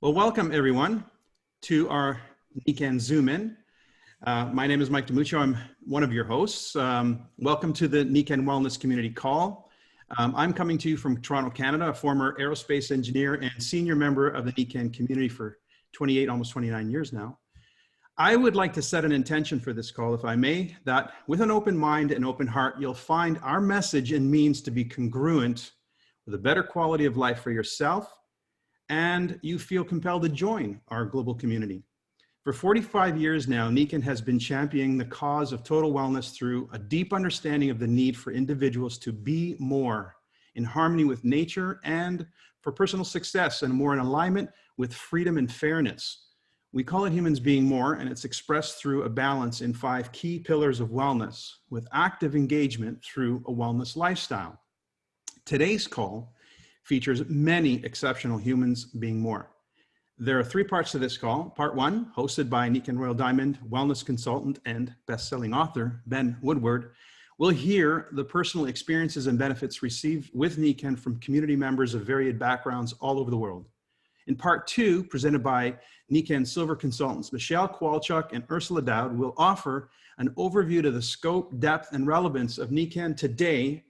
Well, welcome everyone to our Nikken Zoom In. My name is Mike DiMuccio. I'm one of your hosts. Welcome to the Nikken Wellness Community Call. I'm coming to you from Toronto, Canada, a former aerospace engineer and senior member of the Nikken community for 28, almost 29 years now. I would like to set an intention for this call, if I may, that with an open mind and open heart, you'll find our message and means to be congruent with a better quality of life for yourself, and you feel compelled to join our global community. For 45 years now, Nikken has been championing the cause of total wellness through a deep understanding of the need for individuals to be more in harmony with nature and for personal success and more in alignment with freedom and fairness. We call it humans being more, and it's expressed through a balance in 5 key pillars of wellness with active engagement through a wellness lifestyle. Today's call features many exceptional humans being more. There are 3 parts to this call. Part 1, hosted by Nikken Royal Diamond wellness consultant and best-selling author, Ben Woodward, will hear the personal experiences and benefits received with Nikken from community members of varied backgrounds all over the world. In part 2, presented by Nikken Silver consultants Michelle Kowalchuk and Ursula Dowd, will offer an overview to the scope, depth, and relevance of Nikken today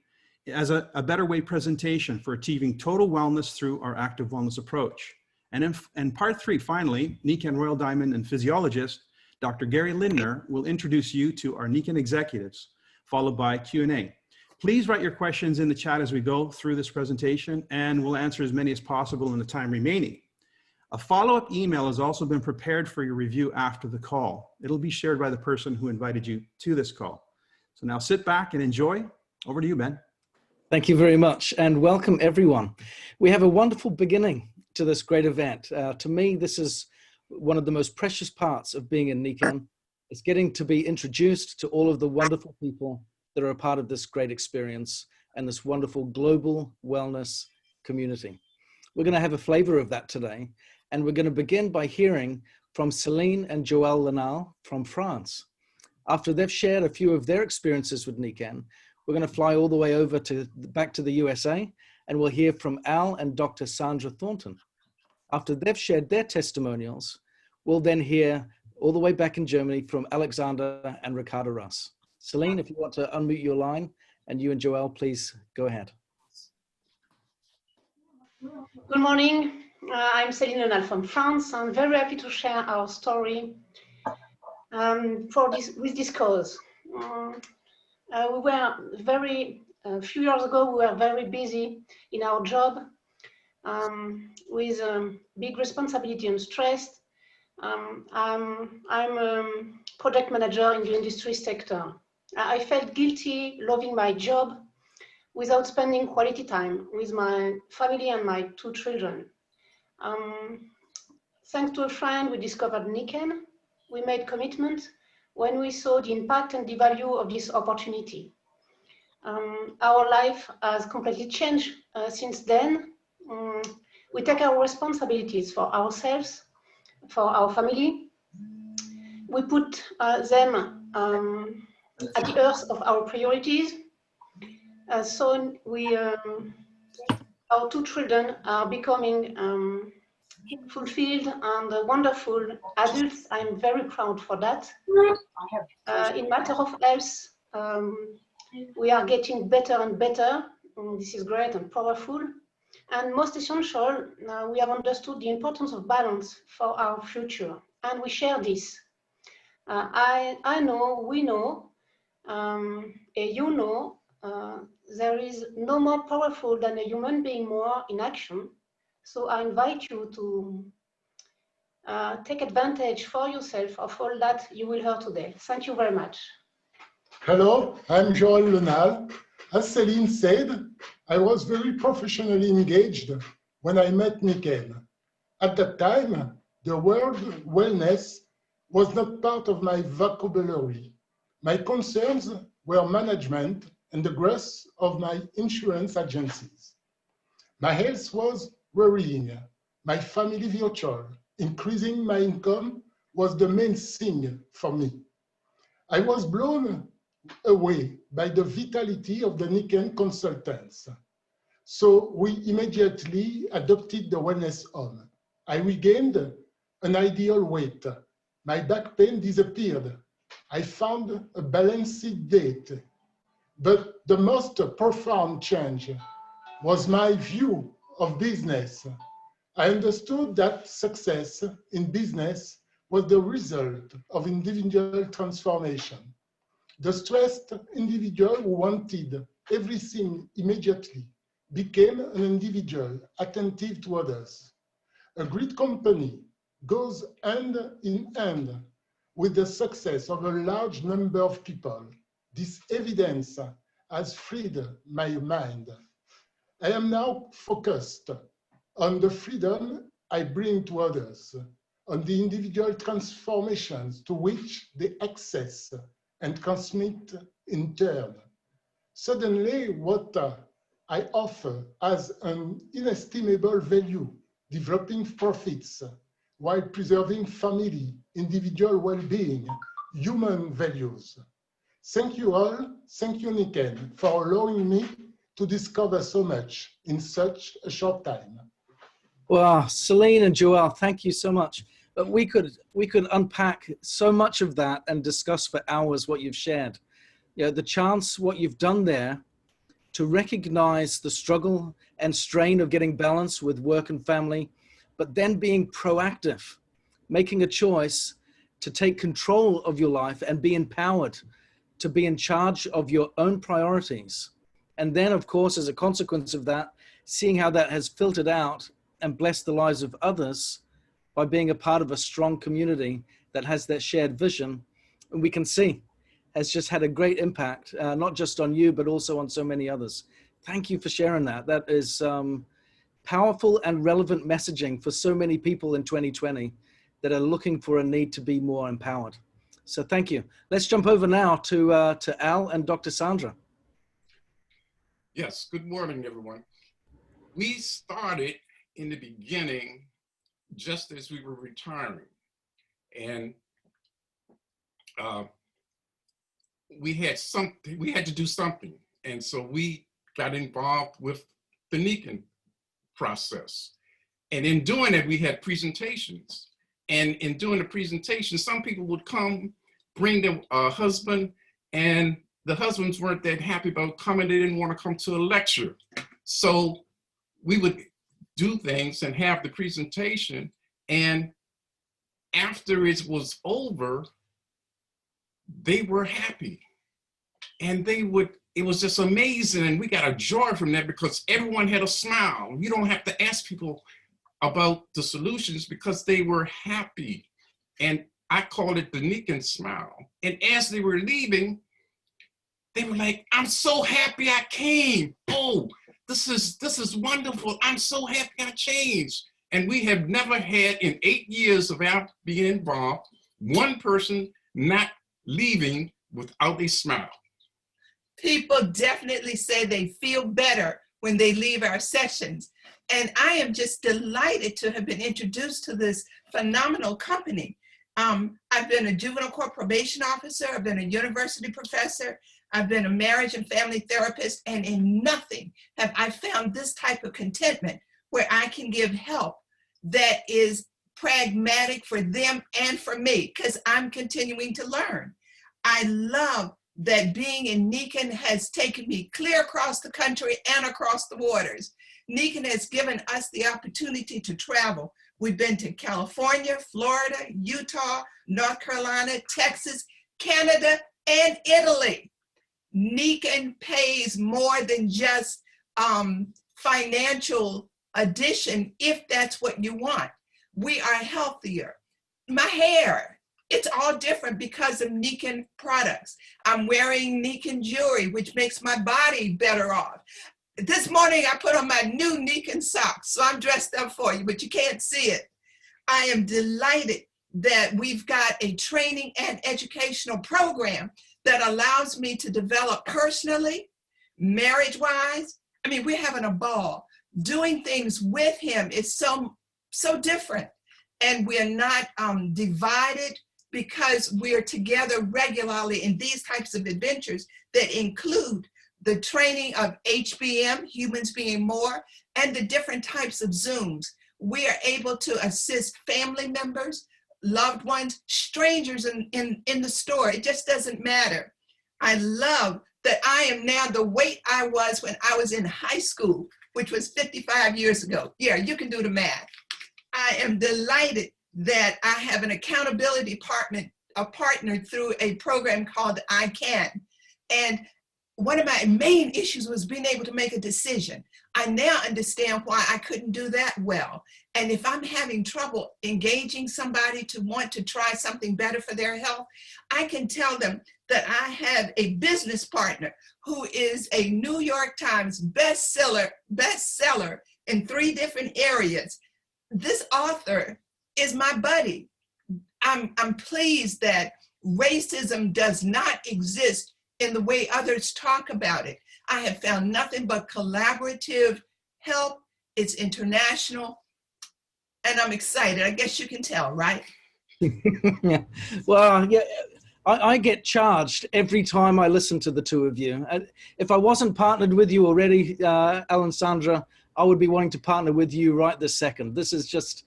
as a better way presentation for achieving total wellness through our active wellness approach. And in part 3, finally, Nikken Royal Diamond and physiologist, Dr. Gary Lindner, will introduce you to our Nikken executives, followed by Q&A. Please write your questions in the chat as we go through this presentation, and we'll answer as many as possible in the time remaining. A follow-up email has also been prepared for your review after the call. It'll be shared by the person who invited you to this call. So now sit back and enjoy. Over to you, Ben. Thank you very much, and welcome everyone. We have a wonderful beginning to this great event. To me, this is one of the most precious parts of being in Nikken. It's getting to be introduced to all of the wonderful people that are a part of this great experience and this wonderful global wellness community. We're going to have a flavor of that today, and we're going to begin by hearing from Céline and Joël Lenal from France. After they've shared a few of their experiences with Nikken, we're going to fly all the way over back to the USA, and we'll hear from Al and Dr. Sandra Thornton. After they've shared their testimonials, we'll then hear all the way back in Germany from Alexander and Ricardo Russ. Céline, if you want to unmute your line, and you and Joël, please go ahead. Good morning. I'm Céline Lenal from France. I'm very happy to share our story with this cause. We were a few years ago, we were very busy in our job with big responsibility and stress. I'm a project manager in the industry sector. I felt guilty loving my job without spending quality time with my family and my 2 children. Thanks to a friend, we discovered Nikken. We made commitment when we saw the impact and the value of this opportunity. Our life has completely changed since then. We take our responsibilities for ourselves, for our family. We put them at the earth of our priorities. So our 2 children are becoming fulfilled and wonderful adults. I'm very proud for that. In matter of health, we are getting better and better. This is great and powerful. And most essential, we have understood the importance of balance for our future, and we share this. I know, we know, you know, there is no more powerful than a human being more in action. So I invite you to take advantage for yourself of all that you will hear today. Thank you very much. Hello, I'm Joël Lenal. As Céline said, I was very professionally engaged when I met Nikken. At that time, the word wellness was not part of my vocabulary. My concerns were management and the growth of my insurance agencies. My health was worrying, my family virtual, increasing my income was the main thing for me. I was blown away by the vitality of the Nikken consultants. So we immediately adopted the Wellness Home. I regained an ideal weight. My back pain disappeared. I found a balanced diet. But the most profound change was my view of business. I understood that success in business was the result of individual transformation. The stressed individual who wanted everything immediately became an individual attentive to others. A great company goes hand in hand with the success of a large number of people. This evidence has freed my mind. I am now focused on the freedom I bring to others, on the individual transformations to which they access and transmit in turn. Suddenly, what I offer has an inestimable value, developing profits while preserving family, individual well-being, human values. Thank you all. Thank you, Nikken, for allowing me to discover so much in such a short time. Well, Celine and Joel, thank you so much. But we could unpack so much of that and discuss for hours what you've shared. You know, the chance, what you've done there to recognize the struggle and strain of getting balance with work and family, but then being proactive, making a choice to take control of your life and be empowered to be in charge of your own priorities. And then, of course, as a consequence of that, seeing how that has filtered out and blessed the lives of others by being a part of a strong community that has that shared vision, and we can see has just had a great impact, not just on you, but also on so many others. Thank you for sharing that. That is powerful and relevant messaging for so many people in 2020 that are looking for a need to be more empowered. So thank you. Let's jump over now to Al and Dr. Sandra. Yes, good morning, everyone. We started in the beginning just as we were retiring. And we had to do something. And so we got involved with the Nikken process. And in doing it, we had presentations. And in doing the presentation, some people would come, bring their husband, and the husbands weren't that happy about coming. They didn't want to come to a lecture. So we would do things and have the presentation. And after it was over, they were happy. And it was just amazing. And we got a joy from that because everyone had a smile. You don't have to ask people about the solutions because they were happy. And I called it the Nikken smile. And as they were leaving, they were like, I'm so happy I came. Oh, this is wonderful. I'm so happy I changed. And we have never had in 8 years of our being involved, one person not leaving without a smile. People definitely say they feel better when they leave our sessions. And I am just delighted to have been introduced to this phenomenal company. I've been a juvenile court probation officer. I've been a university professor. I've been a marriage and family therapist. And in nothing have I found this type of contentment where I can give help that is pragmatic for them and for me, because I'm continuing to learn. I love that being in Nikken has taken me clear across the country and across the waters. Nikken has given us the opportunity to travel. We've been to California, Florida, Utah, North Carolina, Texas, Canada, and Italy. Nikken pays more than just financial addition if that's what you want. We are healthier. My hair, it's all different because of Nikken products. I'm wearing Nikken jewelry, which makes my body better off. This morning I put on my new Nikken socks, so I'm dressed up for you, but you can't see it. I am delighted that we've got a training and educational program that allows me to develop personally, marriage-wise. I mean, we're having a ball. Doing things with him is so different. And we're not divided because we're together regularly in these types of adventures that include the training of HBM, humans being more, and the different types of Zooms. we are able to assist family members, loved ones, strangers in the store. It just doesn't matter. I love that I am now the weight I was when I was in high school, which was 55 years ago. Yeah, you can do the math. I am delighted that I have an accountability partner through a program called I Can. And one of my main issues was being able to make a decision. I now understand why I couldn't do that well. And if I'm having trouble engaging somebody to want to try something better for their health, I can tell them that I have a business partner who is a New York Times bestseller in 3 different areas. This author is my buddy. I'm pleased that racism does not exist in the way others talk about it. I have found nothing but collaborative help. It's international, and I'm excited. I guess you can tell, right? Yeah. Well, yeah, I get charged every time I listen to the two of you. If I wasn't partnered with you already, Alessandra, I would be wanting to partner with you right this second. This is just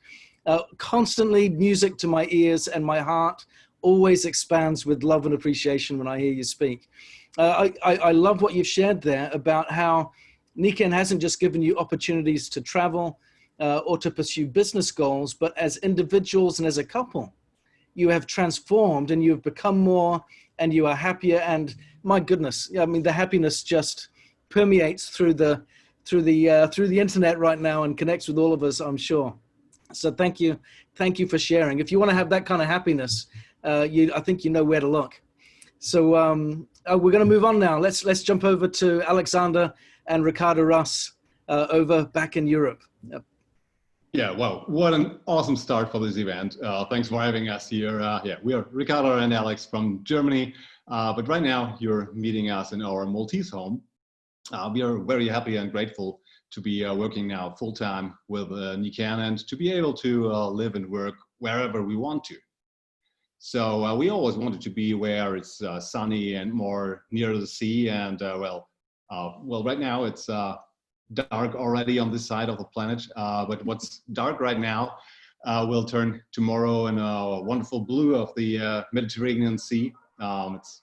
constantly music to my ears, and my heart always expands with love and appreciation when I hear you speak. I love what you've shared there about how Nikken hasn't just given you opportunities to travel or to pursue business goals, but as individuals and as a couple, you have transformed and you've become more and you are happier. And my goodness, I mean, the happiness just permeates through the internet right now and connects with all of us, I'm sure. So thank you for sharing. If you want to have that kind of happiness, I think you know where to look. So we're going to move on now. Let's jump over to Alexander and Ricardo Russ over back in Europe. Yep. Yeah, wow, what an awesome start for this event. Thanks for having us here. Yeah, we are Ricardo and Alex from Germany, but right now you're meeting us in our Maltese home. We are very happy and grateful to be working now full-time with Nikken and to be able to live and work wherever we want to. So we always wanted to be where it's sunny and more near the sea, and well, right now it's dark already on this side of the planet, but what's dark right now will turn tomorrow in a wonderful blue of the Mediterranean Sea. It's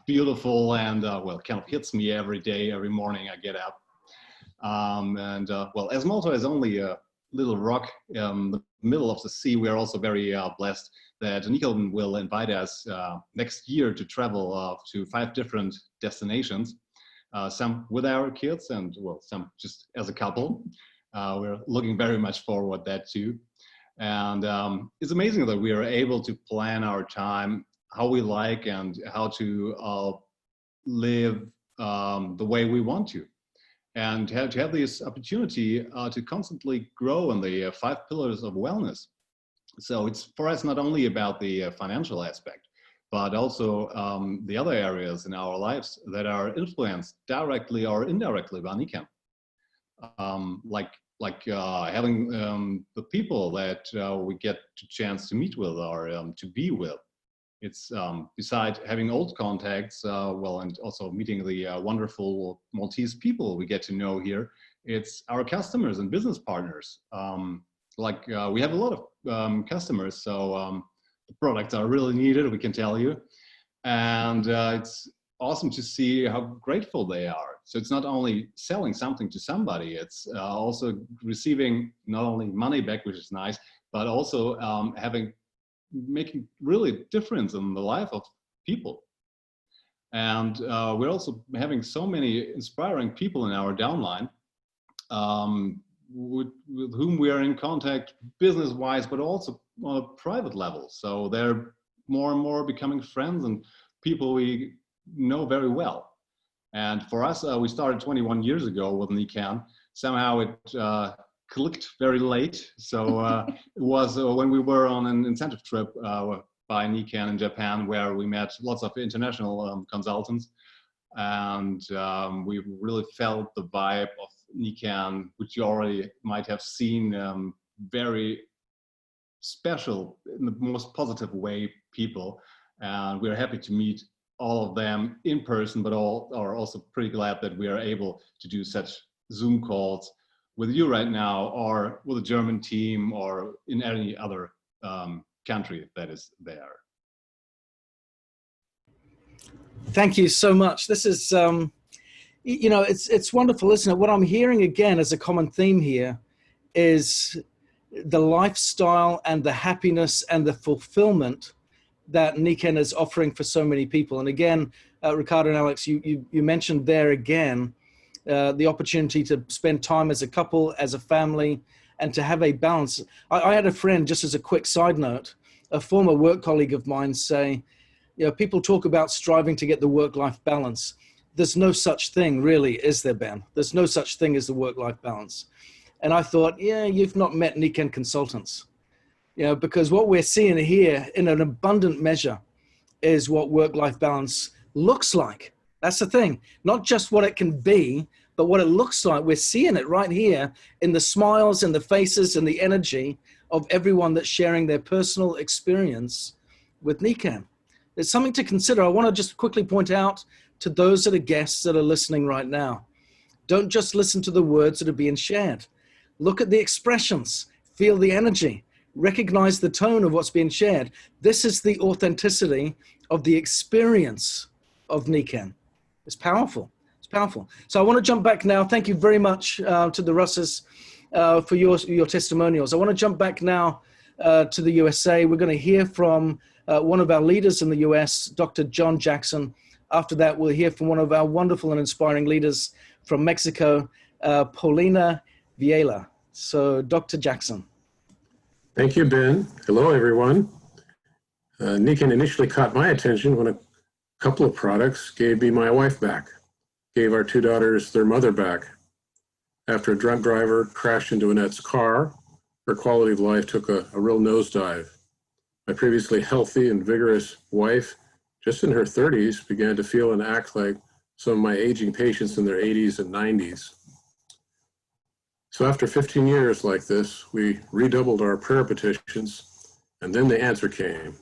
beautiful and well, kind of hits me every day, every morning I get up. Well, as Malta is only a little rock in the middle of the sea, we are also very blessed that Nikken will invite us next year to travel to 5 different destinations, some with our kids and well, some just as a couple. We're looking very much forward to that too. And it's amazing that we are able to plan our time how we like and how to live the way we want to. And to have this opportunity to constantly grow in the 5 pillars of wellness. So it's for us not only about the financial aspect, but also the other areas in our lives that are influenced directly or indirectly by Nikken. Like having the people that we get a chance to meet with or to be with. It's besides having old contacts, well, and also meeting the wonderful Maltese people we get to know here, it's our customers and business partners. We have a lot of customers, so the products are really needed, we can tell you. And it's awesome to see how grateful they are. So it's not only selling something to somebody, it's also receiving not only money back, which is nice, but also making really difference in the life of people. And we're also having so many inspiring people in our downline with whom we are in contact business-wise, but also on a private level. So they're more and more becoming friends and people we know very well. And for us, we started 21 years ago with Nikken. Somehow it clicked very late. So it was when we were on an incentive trip by Nikken in Japan, where we met lots of international consultants. And we really felt the vibe of Nikken, which you already might have seen, very special in the most positive way people. And we're happy to meet all of them in person, but all are also pretty glad that we are able to do such Zoom calls with you right now, or with a German team, or in any other country that is there? Thank you so much. This is, you know, it's wonderful, isn't it? What I'm hearing again as a common theme here is the lifestyle and the happiness and the fulfillment that Nikken is offering for so many people. And again, Ricardo and Alex, you mentioned there again, the opportunity to spend time as a couple, as a family, and to have a balance. I had a friend, just as a quick side note, a former work colleague of mine say, you know, people talk about striving to get the work-life balance. There's no such thing really, is there, Ben? There's no such thing as the work-life balance. And I thought, yeah, you've not met Nikken consultants, you know, because what we're seeing here in an abundant measure is what work-life balance looks like. That's the thing, not just what it can be, but what it looks like. We're seeing it right here in the smiles and the faces and the energy of everyone that's sharing their personal experience with Nikken. There's something to consider. I want to just quickly point out to those that are guests that are listening right now. Don't just listen to the words that are being shared. Look at the expressions, feel the energy, recognize the tone of what's being shared. This is the authenticity of the experience of Nikken. It's powerful. It's powerful. So I want to jump back now. Thank you very much to the Russes for your testimonials. I want to jump back now to the USA. We're going to hear from one of our leaders in the US, Dr. John Jackson. After that, we'll hear from one of our wonderful and inspiring leaders from Mexico, Paulina Viela. So, Dr. Jackson. Thank you, Ben. Hello, everyone. Nikken initially caught my attention when a couple of products gave me my wife back, gave our two daughters their mother back. After a drunk driver crashed into Annette's car, her quality of life took a real nosedive. My previously healthy and vigorous wife, just in her 30s, began to feel and act like some of my aging patients in their 80s and 90s. So after 15 years like this, we redoubled our prayer petitions, and then the answer came.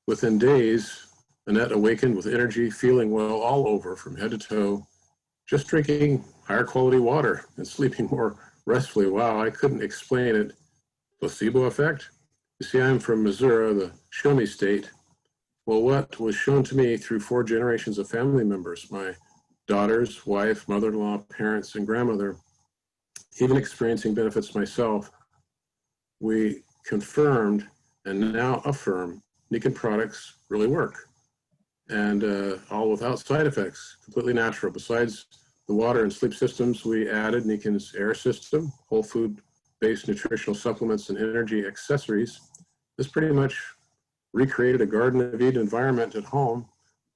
Within days, Annette awakened with energy, feeling well all over from head to toe, just drinking higher quality water and sleeping more restfully. Wow, I couldn't explain it. Placebo effect? You see, I'm from Missouri, the show me state. Well, what was shown to me through 4 generations of family members, my daughters, wife, mother-in-law, parents, and grandmother, even experiencing benefits myself, we confirmed and now affirm Nikken products really work. And all without side effects, completely natural. Besides the water and sleep systems, we added Nikken's air system, whole food-based nutritional supplements and energy accessories. This pretty much recreated a Garden of Eden environment at home,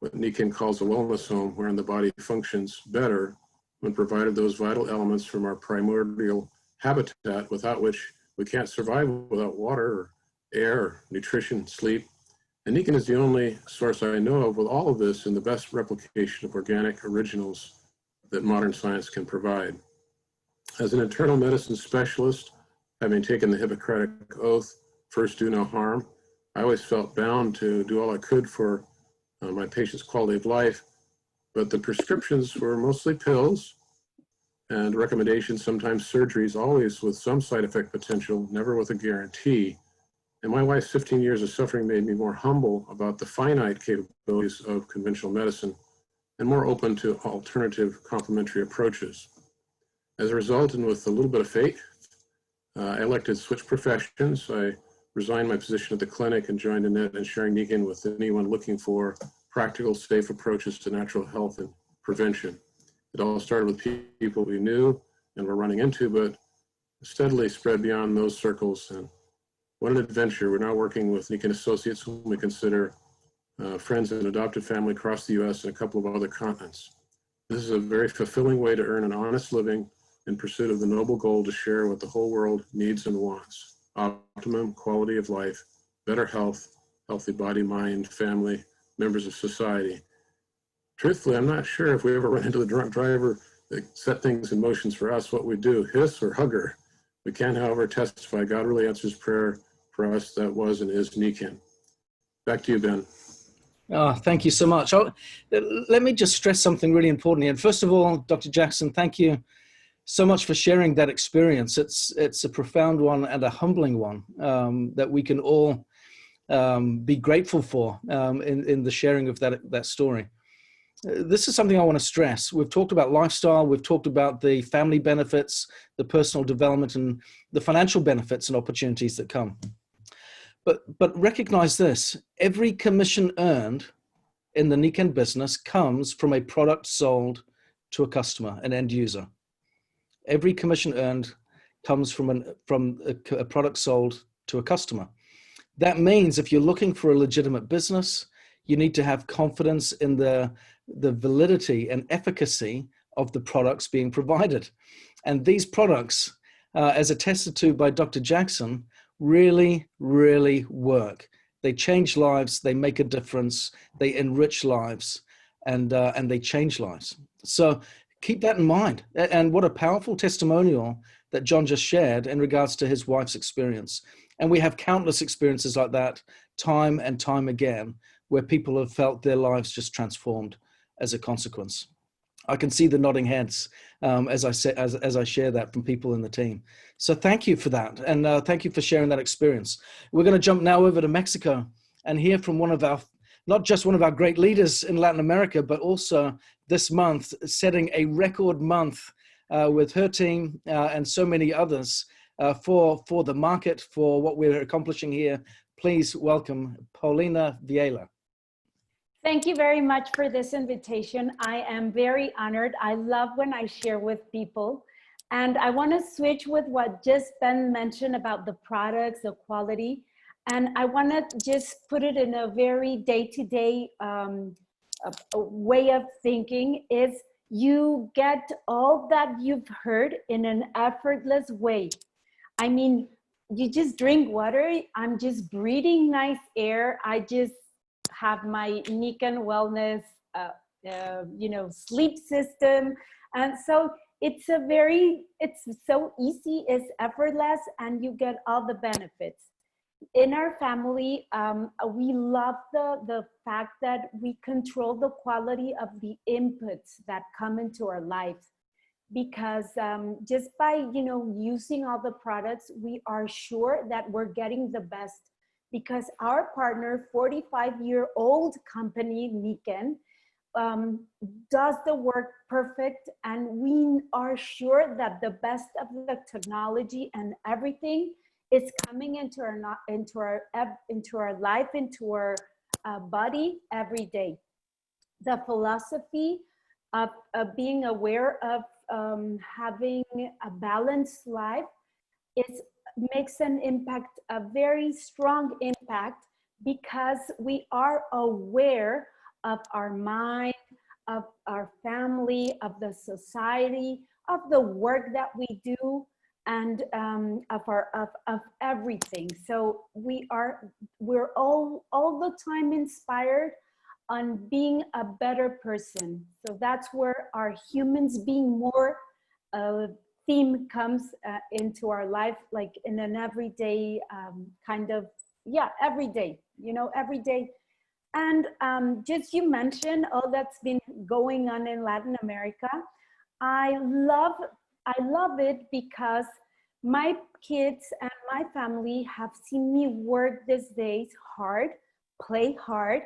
what Nikken calls a wellness home, wherein the body functions better when provided those vital elements from our primordial habitat, without which we can't survive without water or air or nutrition, sleep. And Nikken is the only source I know of with all of this in the best replication of organic originals that modern science can provide. As an internal medicine specialist, having taken the Hippocratic Oath, first do no harm, I always felt bound to do all I could for my patients' quality of life, but the prescriptions were mostly pills and recommendations, sometimes surgeries, always with some side effect potential, never with a guarantee. And my wife's 15 years of suffering made me more humble about the finite capabilities of conventional medicine and more open to alternative complementary approaches. As a result, and with a little bit of faith, I elected to switch professions. I resigned my position at the clinic and joined Annette in sharing Nikken with anyone looking for practical, safe approaches to natural health and prevention. It all started with people we knew and were running into, but steadily spread beyond those circles. And what an adventure. We're now working with Nikken associates whom we consider friends and adopted family across the US and a couple of other continents. This is a very fulfilling way to earn an honest living in pursuit of the noble goal to share what the whole world needs and wants: optimum quality of life, better health, healthy body, mind, family, members of society. Truthfully, I'm not sure if we ever run into the drunk driver that set things in motions for us, what we do, hiss or hug her. We can, however, testify God really answers prayer for us. That was and is Nikken. Back to you, Ben. Oh, thank you so much. Let me just stress something really important here. And first of all, Dr. Jackson, thank you so much for sharing that experience. It's a profound one and a humbling one that we can all be grateful for in the sharing of that story. This is something I want to stress. We've talked about lifestyle, we've talked about the family benefits, the personal development, and the financial benefits and opportunities that come. But recognize this: every commission earned in the Nikken business comes from a product sold to a customer, an end user. Every commission earned comes from a product sold to a customer. That means if you're looking for a legitimate business, you need to have confidence in the validity and efficacy of the products being provided. And these products, as attested to by Dr. Jackson, really, really work. They change lives, they make a difference, they enrich lives, and they change lives. So keep that in mind. And what a powerful testimonial that John just shared in regards to his wife's experience. And we have countless experiences like that time and time again, where people have felt their lives just transformed as a consequence. I can see the nodding heads as I share that from people in the team. So thank you for that. And thank you for sharing that experience. We're going to jump now over to Mexico and hear from one of our, not just one of our great leaders in Latin America, but also this month setting a record month with her team and so many others for the market, for what we're accomplishing here. Please welcome Paulina Viela. Thank you very much for this invitation. I am very honored. I love when I share with people. And I want to switch with what just Ben mentioned about the products, the quality. And I want to just put it in a very day-to-day way of thinking is you get all that you've heard in an effortless way. I mean, you just drink water. I'm just breathing nice air. I just have my Nikken wellness, sleep system. And so it's so easy, it's effortless, and you get all the benefits. In our family, we love the fact that we control the quality of the inputs that come into our lives, because just by using all the products, we are sure that we're getting the best. Because our partner, 45-year-old company, Nikken, does the work perfect, and we are sure that the best of the technology and everything is coming into our life, into our body every day. The philosophy of being aware of having a balanced life makes an impact, a very strong impact, because we are aware of our mind, of our family, of the society, of the work that we do, and of everything. So we're all the time inspired on being a better person. So that's where our humans being more theme comes into our life, like in an everyday every day, every day. And just you mentioned all that's been going on in Latin America. I love it because my kids and my family have seen me work these days hard, play hard,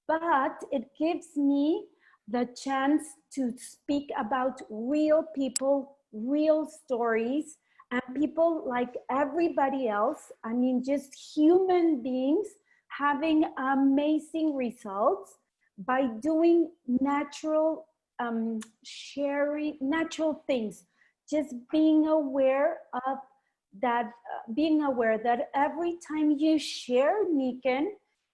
but it gives me the chance to speak about real people, real stories, and people like everybody else. I mean, just human beings having amazing results by doing natural sharing, natural things. Just being aware of that, being aware that every time you share Nikken,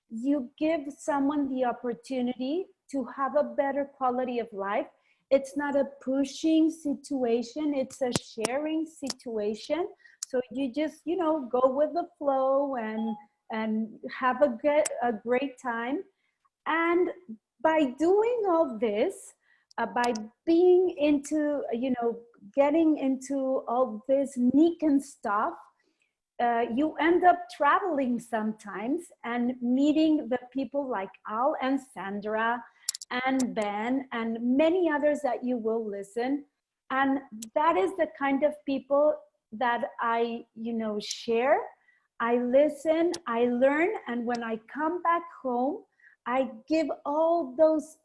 you give someone the opportunity to have a better quality of life. It's not a pushing situation, it's a sharing situation. So you just, go with the flow and have a great time. And by doing all this, by being into, getting into all this Nikken stuff, you end up traveling sometimes and meeting the people like Al and Sandra and Ben and many others that you will listen. And that is the kind of people that I, share. I listen, I learn, and when I come back home, I give all those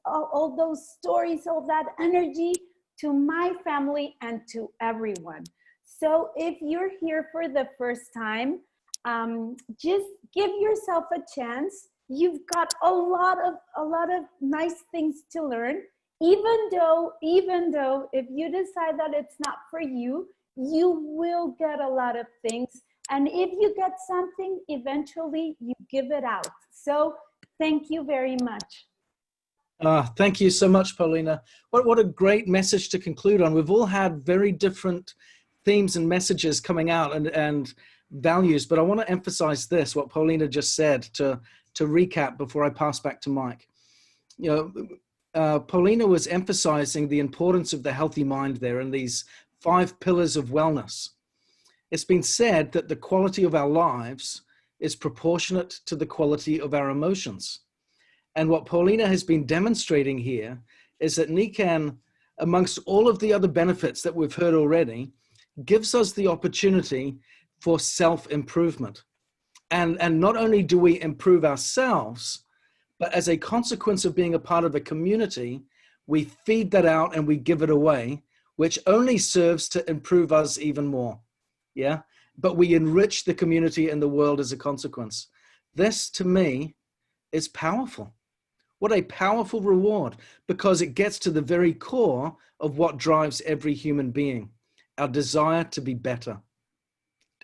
stories, all that energy to my family and to everyone. So if you're here for the first time, just give yourself a chance. You've got a lot of nice things to learn. Even though if you decide that it's not for you, you will get a lot of things. And if you get something, eventually you give it out. So thank you very much. Thank you so much, Paulina. What a great message to conclude on. We've all had very different themes and messages coming out and values, but I want to emphasize this, what Paulina just said, to recap before I pass back to Mike. Paulina was emphasizing the importance of the healthy mind there and these 5 pillars of wellness. It's been said that the quality of our lives is proportionate to the quality of our emotions. And what Paulina has been demonstrating here is that Nikken, amongst all of the other benefits that we've heard already, gives us the opportunity for self-improvement. And not only do we improve ourselves, but as a consequence of being a part of a community, we feed that out and we give it away, which only serves to improve us even more. Yeah, but we enrich the community and the world as a consequence. This, to me, is powerful. What a powerful reward, because it gets to the very core of what drives every human being, our desire to be better,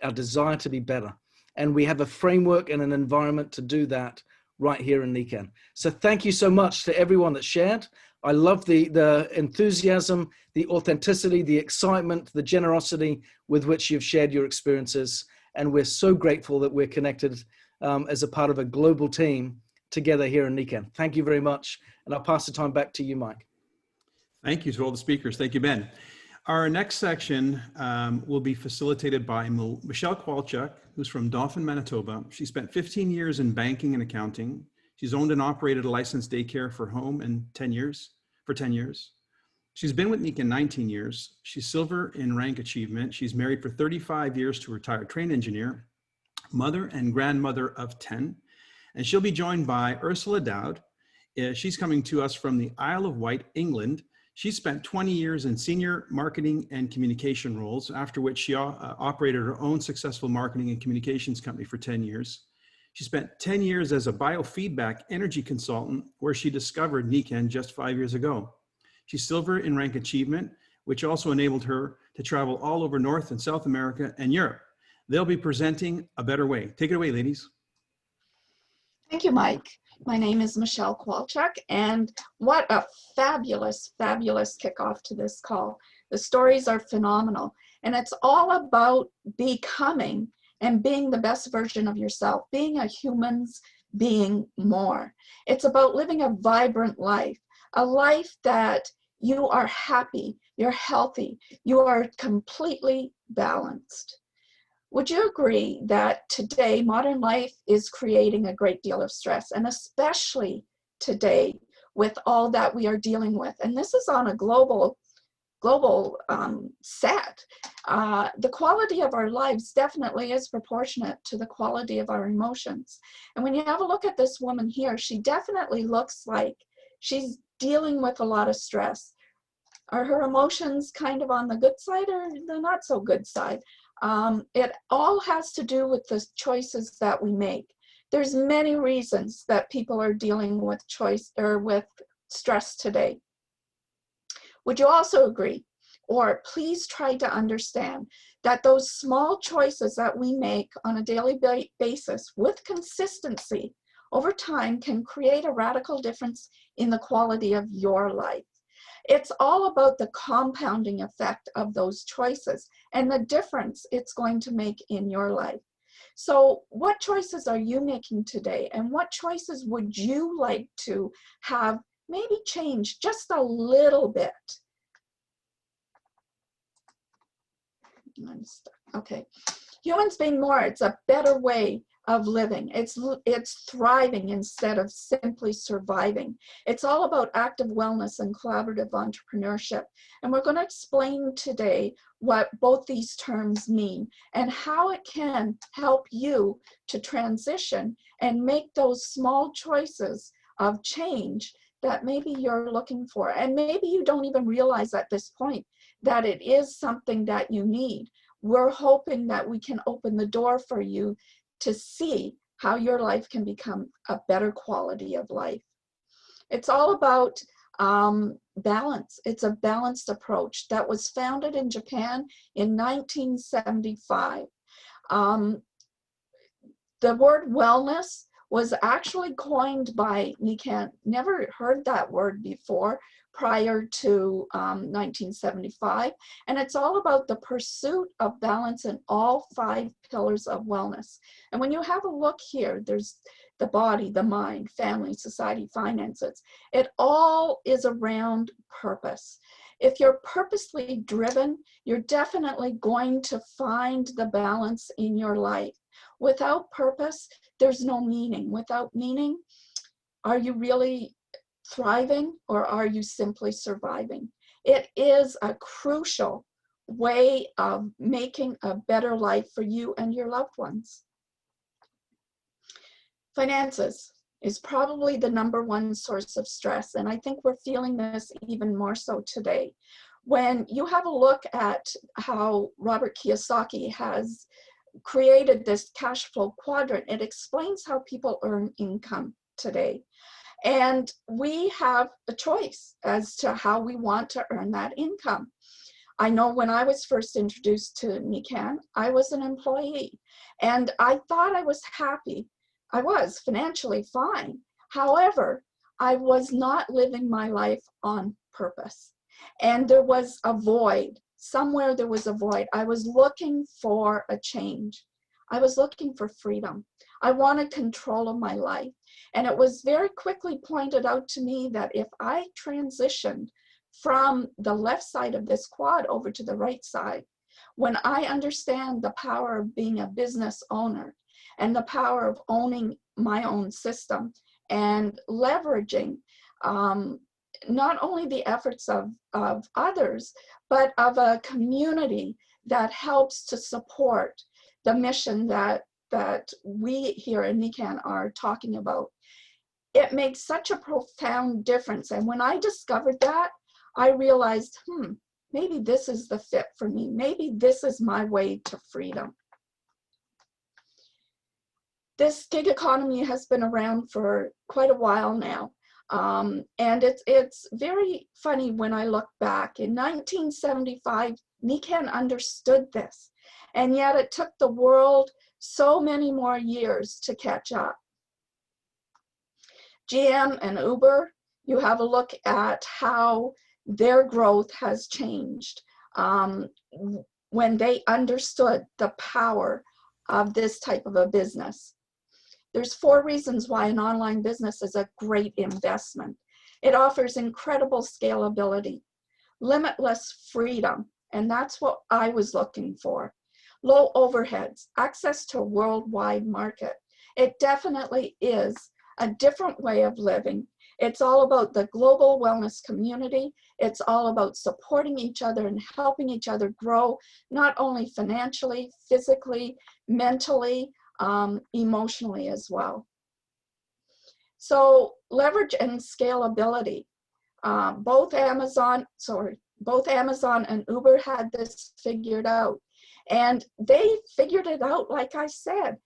our desire to be better. And we have a framework and an environment to do that right here in Nikken. So thank you so much to everyone that shared. I love the enthusiasm, the authenticity, the excitement, the generosity with which you've shared your experiences. And we're so grateful that we're connected as a part of a global team together here in Nikken. Thank you very much. And I'll pass the time back to you, Mike. Thank you to all the speakers. Thank you, Ben. Our next section will be facilitated by Michelle Kowalchuk, who's from Dauphin, Manitoba. She spent 15 years in banking and accounting. She's owned and operated a licensed daycare for 10 years. She's been with Nikken 19 years. She's silver in rank achievement. She's married for 35 years to a retired train engineer, mother and grandmother of 10. And she'll be joined by Ursula Dowd. She's coming to us from the Isle of Wight, England. She spent 20 years in senior marketing and communication roles, after which she operated her own successful marketing and communications company for 10 years. She spent 10 years as a biofeedback energy consultant, where she discovered Nikken just 5 years ago. She's silver in rank achievement, which also enabled her to travel all over North and South America and Europe. They'll be presenting A Better Way. Take it away, ladies. Thank you, Mike. My name is Michelle Kowalchuk, and what a fabulous, fabulous kickoff to this call. The stories are phenomenal, and it's all about becoming and being the best version of yourself, being a human's being more. It's about living a vibrant life, a life that you are happy, you're healthy, you are completely balanced. Would you agree that today modern life is creating a great deal of stress, and especially today with all that we are dealing with? And this is on a global set. The quality of our lives definitely is proportionate to the quality of our emotions. And when you have a look at this woman here, she definitely looks like she's dealing with a lot of stress. Are her emotions kind of on the good side or the not so good side? It all has to do with the choices that we make. There's many reasons that people are dealing with choice or with stress today. Would you also agree, or please try to understand, that those small choices that we make on a daily basis with consistency over time can create a radical difference in the quality of your life? It's all about the compounding effect of those choices and the difference it's going to make in your life. So what choices are you making today, and what choices would you like to have maybe change just a little bit? I'm stuck. Okay. Humans being more, it's a better way of living. It's thriving instead of simply surviving. It's all about active wellness and collaborative entrepreneurship. And we're going to explain today what both these terms mean and how it can help you to transition and make those small choices of change that maybe you're looking for. And maybe you don't even realize at this point that it is something that you need. We're hoping that we can open the door for you to see how your life can become a better quality of life. It's all about balance. It's a balanced approach that was founded in Japan in 1975. The word wellness was actually coined by Nikken. Never heard that word before prior to 1975. And it's all about the pursuit of balance in all 5 pillars of wellness. And when you have a look here, there's the body, the mind, family, society, finances. It all is around purpose. If you're purposely driven, you're definitely going to find the balance in your life. Without purpose, there's no meaning. Without meaning, are you really thriving or are you simply surviving? It is a crucial way of making a better life for you and your loved ones. Finances is probably the #1 source of stress, and I think we're feeling this even more so today. When you have a look at how Robert Kiyosaki has created this cash flow quadrant, it explains how people earn income today. And we have a choice as to how we want to earn that income. I know when I was first introduced to Nikken, I was an employee and I thought I was happy. I was financially fine. However, I was not living my life on purpose. And there was a void. Somewhere there was a void. I was looking for a change. I was looking for freedom. I wanted control of my life. And it was very quickly pointed out to me that if I transitioned from the left side of this quad over to the right side, when I understand the power of being a business owner and the power of owning my own system and leveraging not only the efforts of others, but of a community that helps to support the mission that we here in Nikken are talking about. It makes such a profound difference. And when I discovered that, I realized, maybe this is the fit for me. Maybe this is my way to freedom. This gig economy has been around for quite a while now. And it's very funny when I look back. In 1975, Nikken understood this. And yet it took the world so many more years to catch up. GM and Uber, you have a look at how their growth has changed when they understood the power of this type of a business. There's 4 reasons why an online business is a great investment. It offers incredible scalability, limitless freedom, and that's what I was looking for. Low overheads, access to a worldwide market. It definitely is a different way of living. It's all about the global wellness community. It's all about supporting each other and helping each other grow, not only financially, physically, mentally, emotionally as well. So leverage and scalability. Both Amazon and Uber had this figured out. And they figured it out, like I said,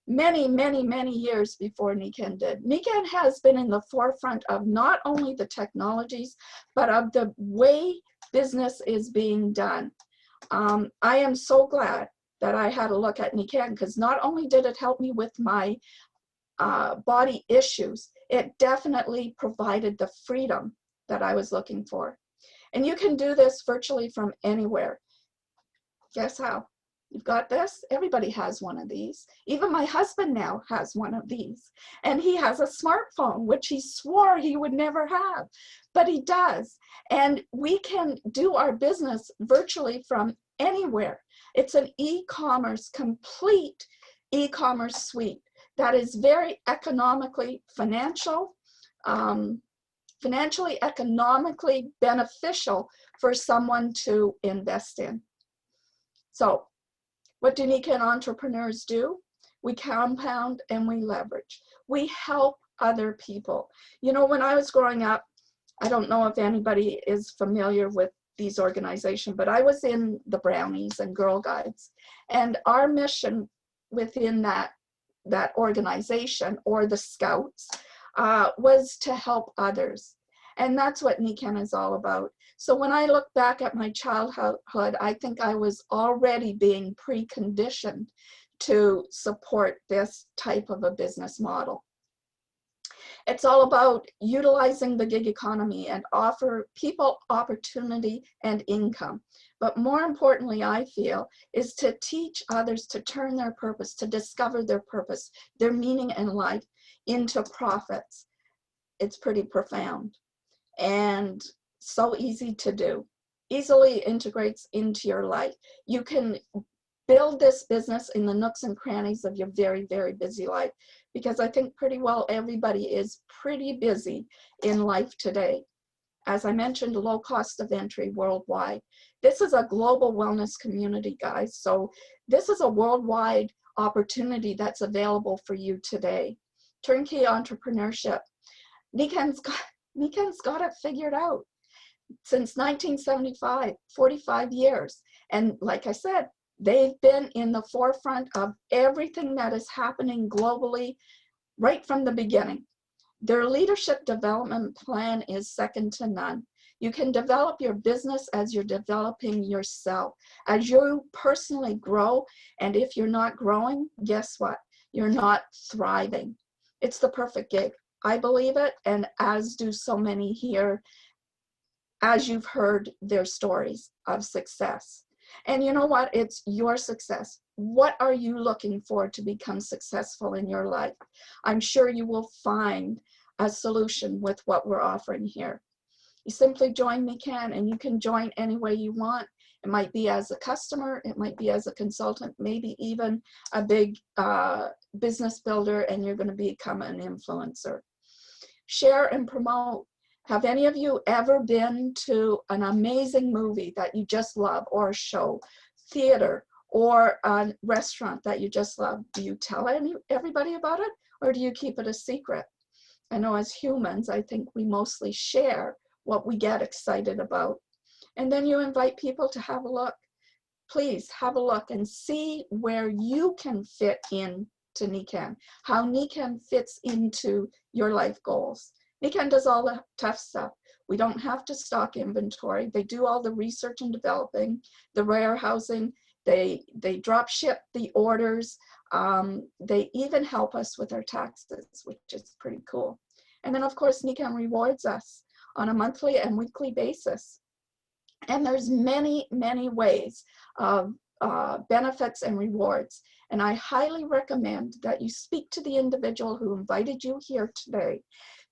many, many, many years before Nikken did. Nikken has been in the forefront of not only the technologies, but of the way business is being done. I am so glad that I had a look at Nikken, because not only did it help me with my body issues, it definitely provided the freedom that I was looking for. And you can do this virtually from anywhere. Guess how? You've got this. Everybody has one of these. Even my husband now has one of these. And he has a smartphone, which he swore he would never have, but he does. And we can do our business virtually from anywhere. It's an e-commerce complete e-commerce suite that is very economically, financially, economically beneficial for someone to invest in. So what do Nikken entrepreneurs do? We compound and we leverage. We help other people. You know, when I was growing up, I don't know if anybody is familiar with these organizations, but I was in the Brownies and Girl Guides. And our mission within that organization, or the Scouts, was to help others. And that's what Nikken is all about. So when I look back at my childhood, I think I was already being preconditioned to support this type of a business model. It's all about utilizing the gig economy and offer people opportunity and income. But more importantly, I feel, is to teach others to turn their purpose, to discover their purpose, their meaning in life, into profits. It's pretty profound and so easy to do. Easily integrates into your life. You can build this business in the nooks and crannies of your very, very busy life, because I think pretty well everybody is pretty busy in life today. As I mentioned, low cost of entry worldwide. This is a global wellness community, guys. So this is a worldwide opportunity that's available for you today. Turnkey entrepreneurship. Nikken's got it figured out. Since 1975, 45 years. And like I said, they've been in the forefront of everything that is happening globally right from the beginning. Their leadership development plan is second to none. You can develop your business as you're developing yourself, as you personally grow. And if you're not growing, guess what? You're not thriving. It's the perfect gig. I believe it, and as do so many here, as you've heard their stories of success. And you know what? It's your success. What are you looking for to become successful in your life? I'm sure you will find a solution with what we're offering here. You simply join Nikken, and you can join any way you want. It might be as a customer, it might be as a consultant, maybe even a big business builder, and you're going to become an influencer. Share and promote. Have any of you ever been to an amazing movie that you just love, or a show, theater, or a restaurant that you just love? Do you tell everybody about it, or do you keep it a secret? I know as humans, I think we mostly share what we get excited about. And then you invite people to have a look. Please have a look and see where you can fit in to Nikken, how Nikken fits into your life goals. Nikken does all the tough stuff. We don't have to stock inventory. They do all the research and developing, the warehousing. They drop ship the orders. They even help us with our taxes, which is pretty cool. And then of course, Nikken rewards us on a monthly and weekly basis. And there's many, many ways of benefits and rewards. And I highly recommend that you speak to the individual who invited you here today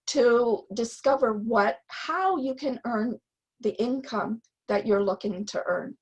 to discover how you can earn the income that you're looking to earn.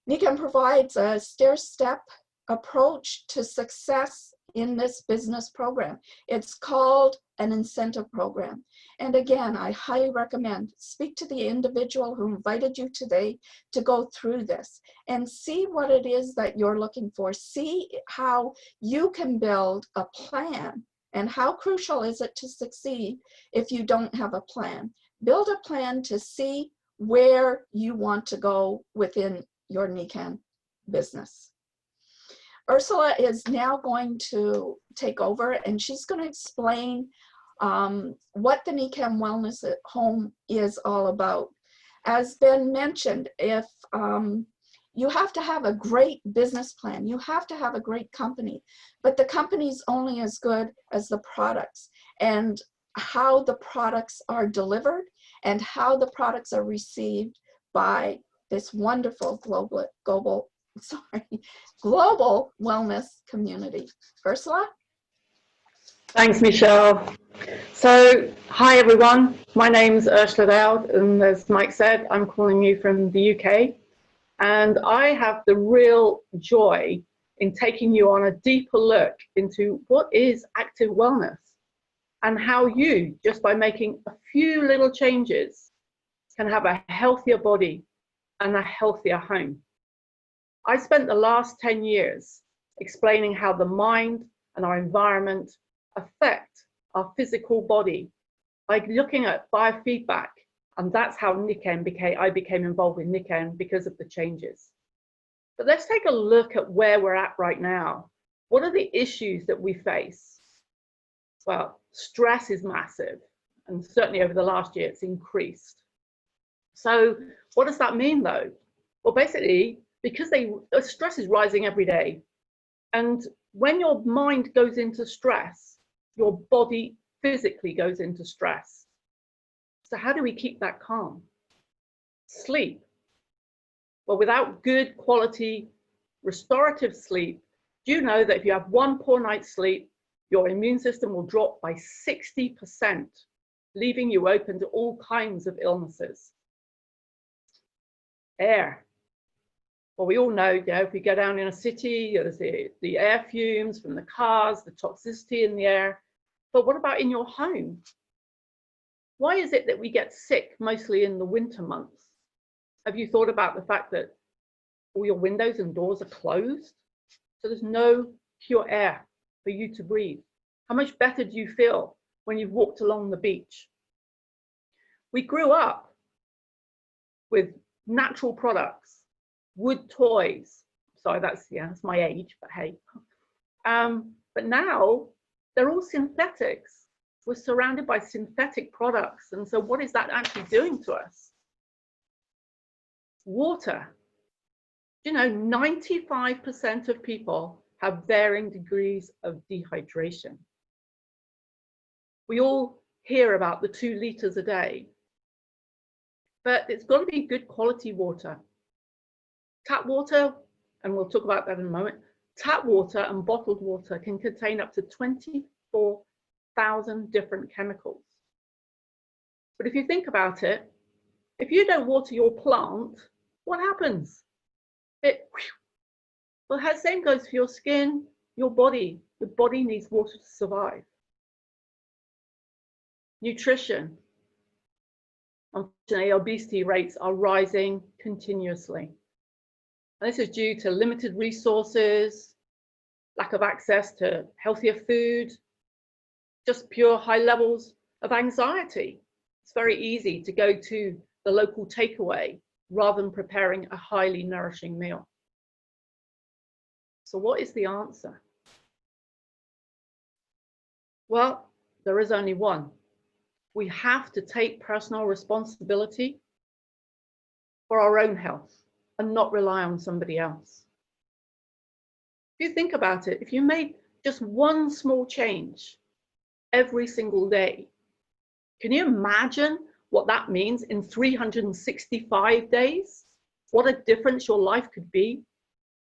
Nikken provides a stair-step approach to success in this business program. It's called an incentive program. And again, I highly recommend speak to the individual who invited you today to go through this and see what it is that you're looking for. See how you can build a plan. And how crucial is it to succeed if you don't have a plan? Build a plan to see where you want to go within your Nikken business. Ursula is now going to take over, and she's going to explain what the Nikken Wellness at Home is all about. As Ben mentioned, if you have to have a great business plan. You have to have a great company, but the company's only as good as the products, and how the products are delivered and how the products are received by this wonderful global wellness community. Ursula? Thanks, Michelle. So, hi everyone. My name's Ursula Dowd, and as Mike said, I'm calling you from the UK. And I have the real joy in taking you on a deeper look into what is active wellness and how you, just by making a few little changes, can have a healthier body and a healthier home. I spent the last 10 years explaining how the mind and our environment affect our physical body by looking at biofeedback. And that's how I became involved with Nikken, because of the changes. But let's take a look at where we're at right now. What are the issues that we face? Well, stress is massive, and certainly over the last year it's increased. So what does that mean though? Well, basically, because stress is rising every day, and when your mind goes into stress, your body physically goes into stress. So how do we keep that calm? Sleep. Well, without good quality restorative sleep, do you know that if you have one poor night's sleep, your immune system will drop by 60%, leaving you open to all kinds of illnesses? Air. Well, we all know, if we go down in a city, there's the air fumes from the cars, the toxicity in the air. But what about in your home? Why is it that we get sick mostly in the winter months? Have you thought about the fact that all your windows and doors are closed? So there's no pure air for you to breathe. How much better do you feel when you've walked along the beach? We grew up with natural products, wood toys. Sorry, that's my age, but hey. But now they're all synthetics. We're surrounded by synthetic products. And so what is that actually doing to us? Water. 95% of people have varying degrees of dehydration. We all hear about the 2 liters a day, but it's got to be good quality water. Tap water, and we'll talk about that in a moment, tap water and bottled water can contain up to 24,000 different chemicals. But if you think about it, if you don't water your plant, what happens? Well, the same goes for your skin, your body. Your body needs water to survive. Nutrition. Unfortunately, obesity rates are rising continuously. And this is due to limited resources, lack of access to healthier food, just pure high levels of anxiety. It's very easy to go to the local takeaway rather than preparing a highly nourishing meal. So what is the answer? Well, there is only one. We have to take personal responsibility for our own health and not rely on somebody else. If you think about it, if you made just one small change every single day, can you imagine what that means in 365 days? What a difference your life could be.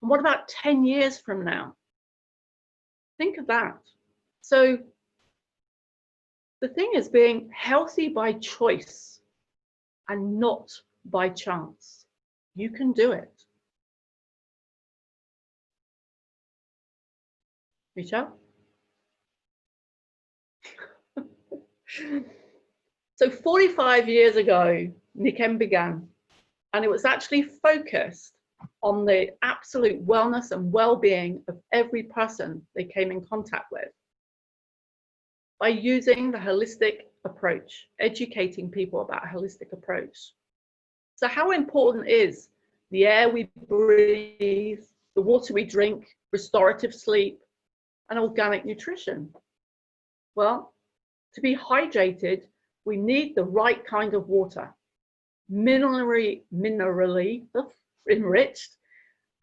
And what about 10 years from now? Think of that. So the thing is being healthy by choice and not by chance. You can do it. Michelle? So 45 years ago, Nikken began, and it was actually focused on the absolute wellness and well-being of every person they came in contact with by using the holistic approach, educating people about a holistic approach. So how important is the air we breathe, the water we drink, restorative sleep, and organic nutrition? Well, to be hydrated, we need the right kind of water, minerally enriched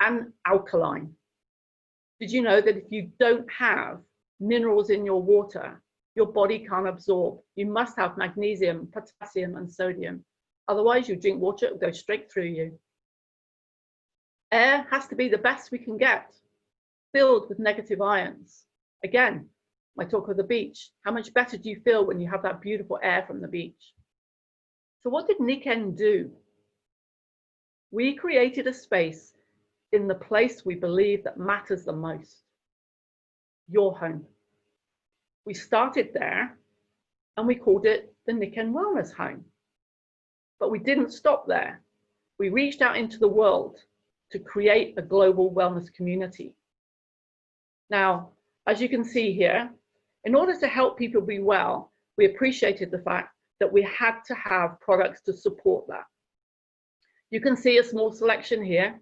and alkaline. Did you know that if you don't have minerals in your water, your body can't absorb? You must have magnesium, potassium, and sodium. Otherwise, you drink water, it will go straight through you. Air has to be the best we can get, filled with negative ions. Again, my talk of the beach. How much better do you feel when you have that beautiful air from the beach? So what did Nikken do? We created a space in the place we believe that matters the most, your home. We started there and we called it the Nikken Wellness Home. But we didn't stop there. We reached out into the world to create a global wellness community. Now, as you can see here, in order to help people be well, we appreciated the fact that we had to have products to support that. You can see a small selection here.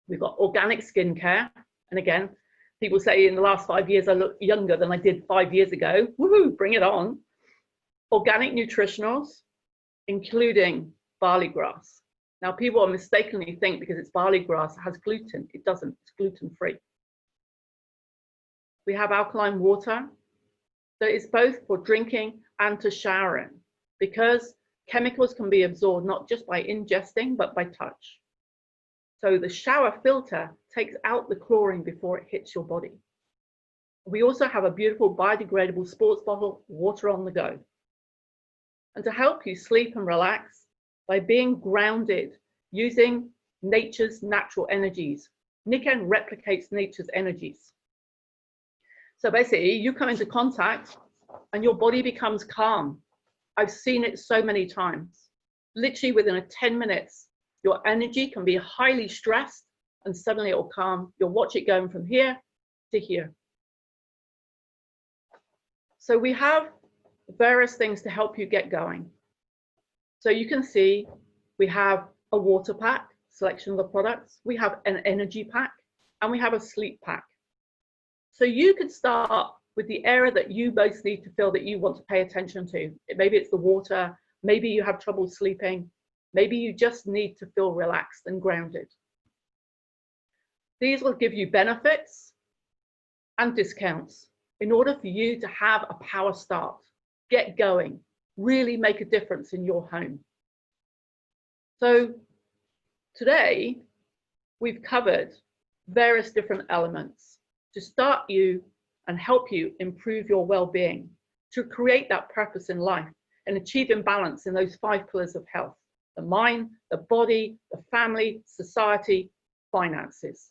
We've got organic skincare. And again, people say in the last 5 years, I look younger than I did 5 years ago. Woohoo, bring it on. Organic nutritionals, including barley grass. Now, people mistakenly think because it's barley grass, it has gluten. It doesn't, it's gluten-free. We have alkaline water that is both for drinking and to showering, because chemicals can be absorbed not just by ingesting, but by touch. So the shower filter takes out the chlorine before it hits your body. We also have a beautiful biodegradable sports bottle, water on the go. And to help you sleep and relax by being grounded using nature's natural energies. Nikken replicates nature's energies. So basically you come into contact and your body becomes calm. I've seen it so many times. Literally within 10 minutes, your energy can be highly stressed and suddenly it will calm. You'll watch it going from here to here. So we have various things to help you get going. So you can see we have a water pack, selection of the products. We have an energy pack and we have a sleep pack. So you could start with the area that you most need to feel that you want to pay attention to. Maybe it's the water, maybe you have trouble sleeping, maybe you just need to feel relaxed and grounded. These will give you benefits and discounts in order for you to have a power start, get going, really make a difference in your home. So today we've covered various different elements to start you and help you improve your well-being, to create that purpose in life and achieving balance in those 5 pillars of health: the mind, the body, the family, society, finances.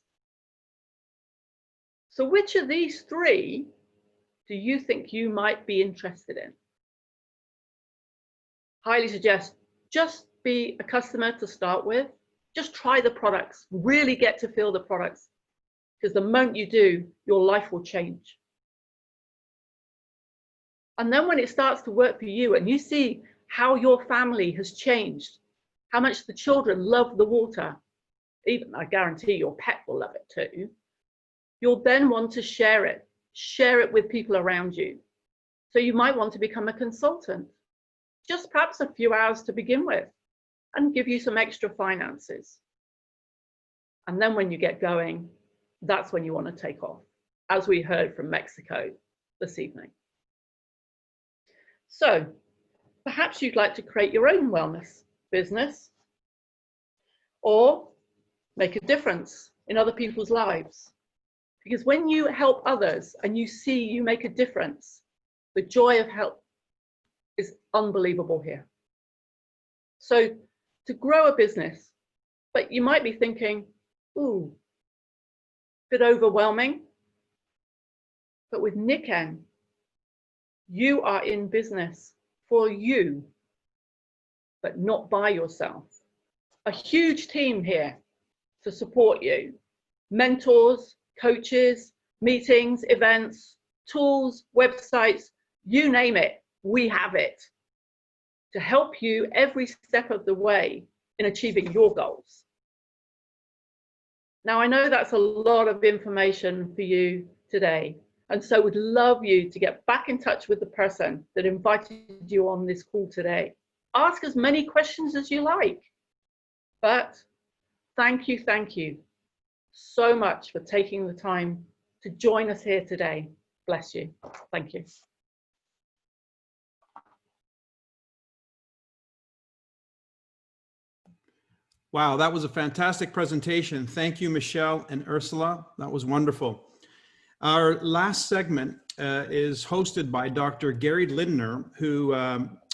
So which of these 3 do you think you might be interested in? Highly suggest just be a customer to start with. Just try the products, really get to feel the products, because the moment you do, your life will change. And then when it starts to work for you and you see how your family has changed, how much the children love the water, even I guarantee your pet will love it too, you'll then want to share it with people around you. So you might want to become a consultant, just perhaps a few hours to begin with, and give you some extra finances. And then when you get going, that's when you want to take off, as we heard from Mexico this evening. So perhaps you'd like to create your own wellness business or make a difference in other people's lives. Because when you help others and you see you make a difference, the joy of help is unbelievable here. So to grow a business, but you might be thinking, ooh, a bit overwhelming. But with Nikken, you are in business for you, but not by yourself. A huge team here to support you. Mentors, coaches, meetings, events, tools, websites, you name it, we have it to help you every step of the way in achieving your goals. Now, I know that's a lot of information for you today, and so would love you to get back in touch with the person that invited you on this call today. Ask as many questions as you like, but thank you so much for taking the time to join us here today. Bless you. Thank you. Wow, that was a fantastic presentation. Thank you, Michelle and Ursula. That was wonderful. Our last segment is hosted by Dr. Gary Lindner, who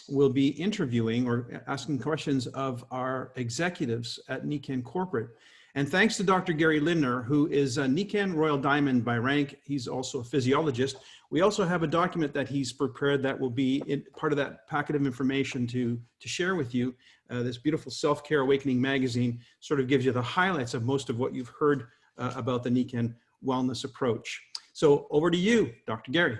will be interviewing or asking questions of our executives at Nikken Corporate. And thanks to Dr. Gary Lindner, who is a Nikken Royal Diamond by rank. He's also a physiologist. We also have a document that he's prepared that will be part of that packet of information to share with you. This beautiful Self-Care Awakening magazine sort of gives you the highlights of most of what you've heard about the Nikken wellness approach. So over to you, Dr. Gary.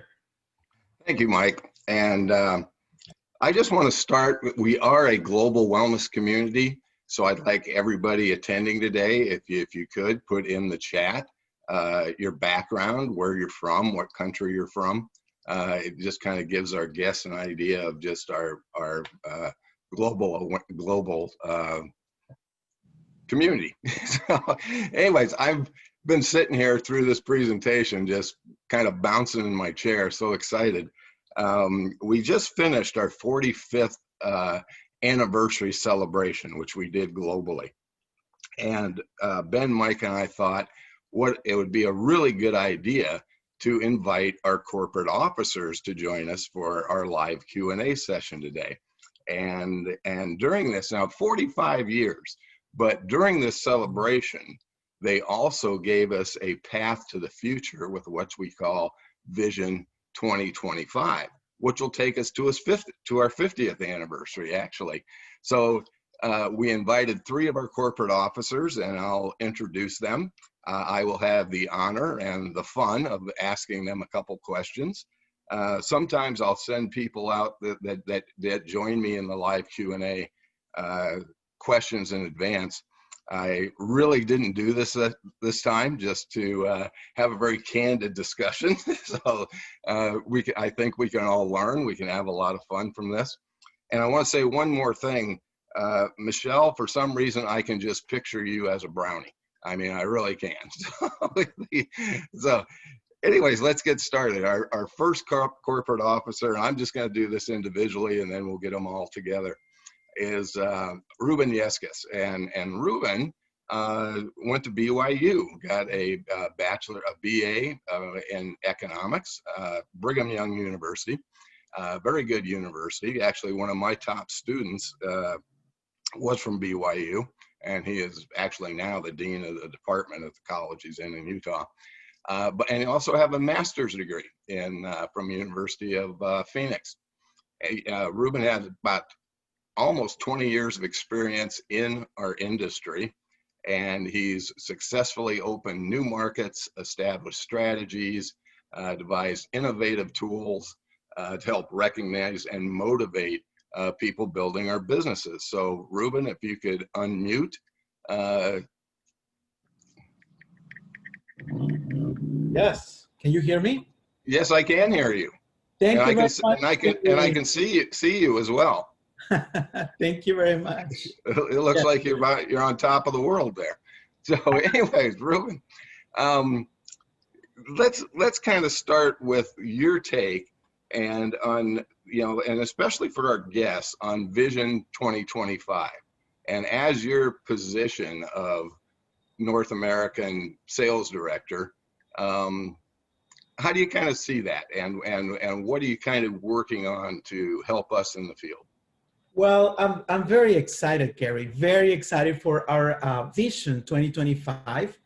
Thank you, Mike. And I just want to start, we are a global wellness community. So I'd like everybody attending today, if you could put in the chat your background, where you're from, what country you're from. It just kind of gives our guests an idea of just our global community. So anyways, I've been sitting here through this presentation, just kind of bouncing in my chair, so excited. We just finished our 45th anniversary celebration, which we did globally. And Ben, Mike, and I thought it would be a really good idea to invite our corporate officers to join us for our live Q&A session today. And during this, now 45 years, but during this celebration, they also gave us a path to the future with what we call Vision 2025, which will take us to our 50th anniversary, actually. So we invited 3 of our corporate officers, and I'll introduce them. I will have the honor and the fun of asking them a couple questions. Sometimes I'll send people out that join me in the live Q&A questions in advance. I really didn't do this this time, just to have a very candid discussion. So I think we can all learn. We can have a lot of fun from this. And I want to say one more thing. Michelle, for some reason, I can just picture you as a brownie. I mean, I really can. So anyways, let's get started. Our first corporate officer, and I'm just going to do this individually, and then we'll get them all together, is Ruben Yeskis. And Ruben went to BYU, got a BA in economics, Brigham Young University, very good university. Actually, one of my top students was from BYU, and he is actually now the dean of the department at the college he's in Utah. And he also have a master's degree from University of Phoenix. Ruben has about almost 20 years of experience in our industry, and he's successfully opened new markets, established strategies, devised innovative tools to help recognize and motivate people building our businesses. So Ruben, if you could unmute. Yes, can you hear me? Yes, I can hear you. Thank you very much. And I can see you as well. Thank you very much. It looks like you're on top of the world there. So anyways, Ruben, let's kind of start with your take and on, and especially for our guests, on Vision 2025. And as your position of North American sales director, how do you kind of see that? And what are you kind of working on to help us in the field? Well, I'm very excited, Gary, very excited for our Vision 2025.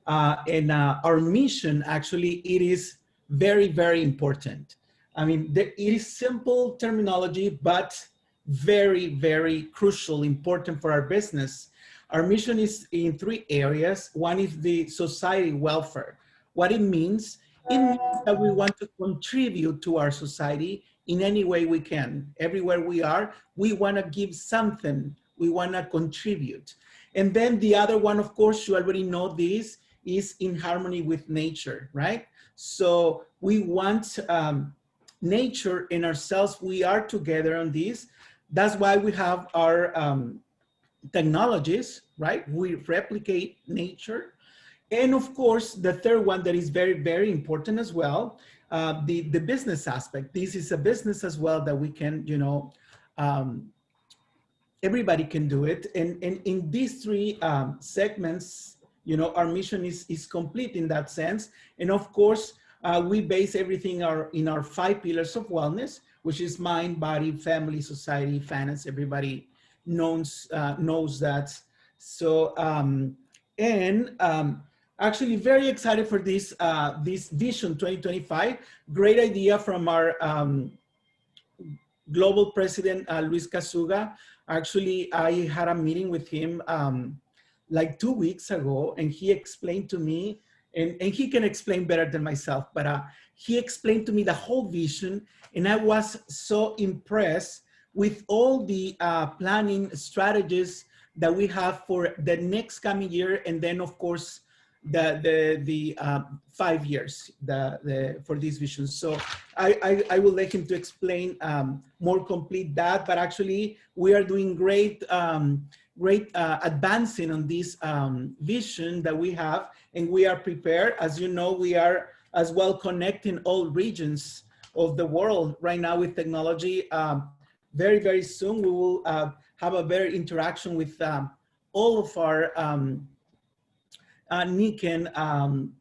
And our mission, actually, it is very, very important. I mean, it is simple terminology, but very, very crucial, important for our business. Our mission is in 3 areas. One is the society welfare. What it means that we want to contribute to our society in any way we can. Everywhere we are, we want to give something. We want to contribute. And then the other one, of course, you already know this, is in harmony with nature, right? So we want nature and ourselves, we are together on this. That's why we have our technologies, right? We replicate nature. And of course, the third one that is very, very important as well, the business aspect. This is a business as well that we can, everybody can do it. And in these 3 segments, our mission is complete in that sense. And of course, we base everything in our 5 pillars of wellness, which is mind, body, family, society, finance. Everybody knows that. So And actually very excited for this, this Vision 2025. Great idea from our global president, Luis Casuga. Actually, I had a meeting with him like 2 weeks ago, and he explained to me, and he can explain better than myself, but he explained to me the whole vision, and I was so impressed with all the planning strategies that we have for the next coming year, and then of course the 5 years for this vision. So I will let him to explain more complete that, but actually we are doing great advancing on this vision that we have, and we are prepared. As you know, we are as well connecting all regions of the world right now with technology. Very, very soon we will have a better interaction with all of our Nikken,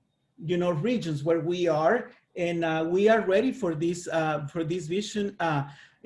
you know, regions where we are, and we are ready for this vision.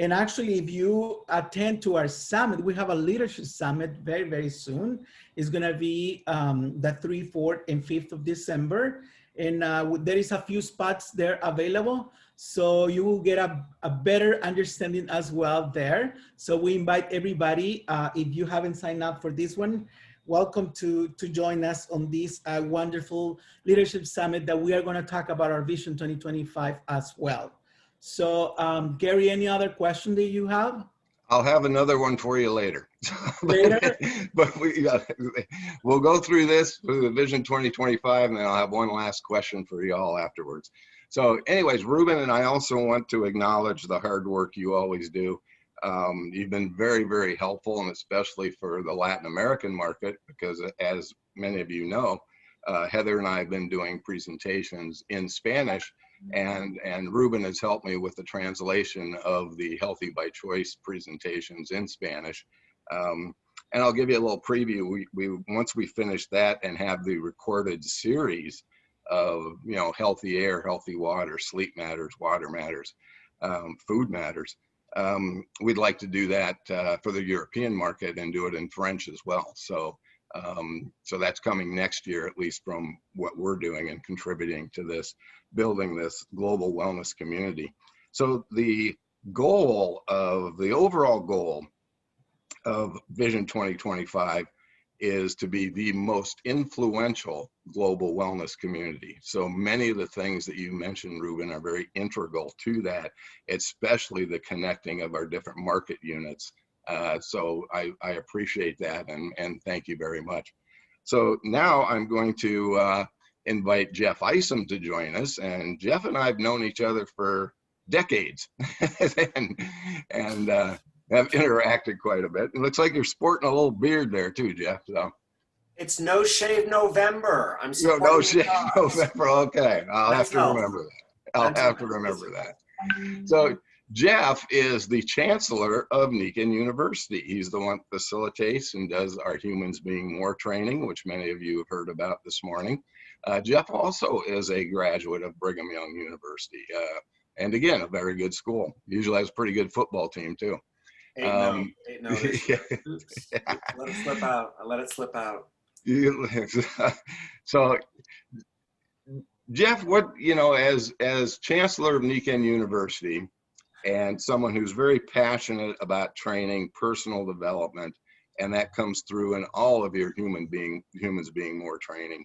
And actually, if you attend to our summit, we have a leadership summit very, very soon. It's gonna be the 3rd, 4th, and 5th of December. And there is a few spots there available. So you will get a better understanding as well there. So we invite everybody, if you haven't signed up for this one, welcome to join us on this wonderful leadership summit that we are going to talk about our Vision 2025 as well. So Gary, any other question that you have? I'll have another one for you later. Later? But we'll go through this with the Vision 2025, and then I'll have one last question for you all afterwards. So anyways, Ruben and I also want to acknowledge the hard work you always do. You've been very, very helpful, and especially for the Latin American market, because as many of you know, Heather and I have been doing presentations in Spanish, and Ruben has helped me with the translation of the Healthy by Choice presentations in Spanish. And I'll give you a little preview. Once we finish that and have the recorded series of, you know, healthy air, healthy water, sleep matters, water matters, food matters. We'd like to do that for the European market and do it in French as well. So, so that's coming next year, at least from what we're doing and contributing to this, building this global wellness community. So the goal of, the overall goal of Vision 2025 is to be the most influential global wellness community. So many of the things that you mentioned, Ruben, are very integral to that, especially the connecting of our different market units. So I appreciate that, and thank you very much. So now I'm going to invite Jeff Isom to join us, and Jeff and I have known each other for decades and have interacted quite a bit. It looks like you're sporting a little beard there too, Jeff. So it's No Shave November. I'm supporting No Shave November. Okay, I'll have to remember that. I'll have to remember that. So Jeff is the chancellor of Nikken University. He's the one that facilitates and does our Humans Being More training, which many of you have heard about this morning. Jeff also is a graduate of Brigham Young University, and again, a very good school. Usually has a pretty good football team too. 8-0 this year. Let it slip out. I let it slip out. So, Jeff, what, you know, as chancellor of Nikken University and someone who's very passionate about training, personal development, and that comes through in all of your Humans Being More training.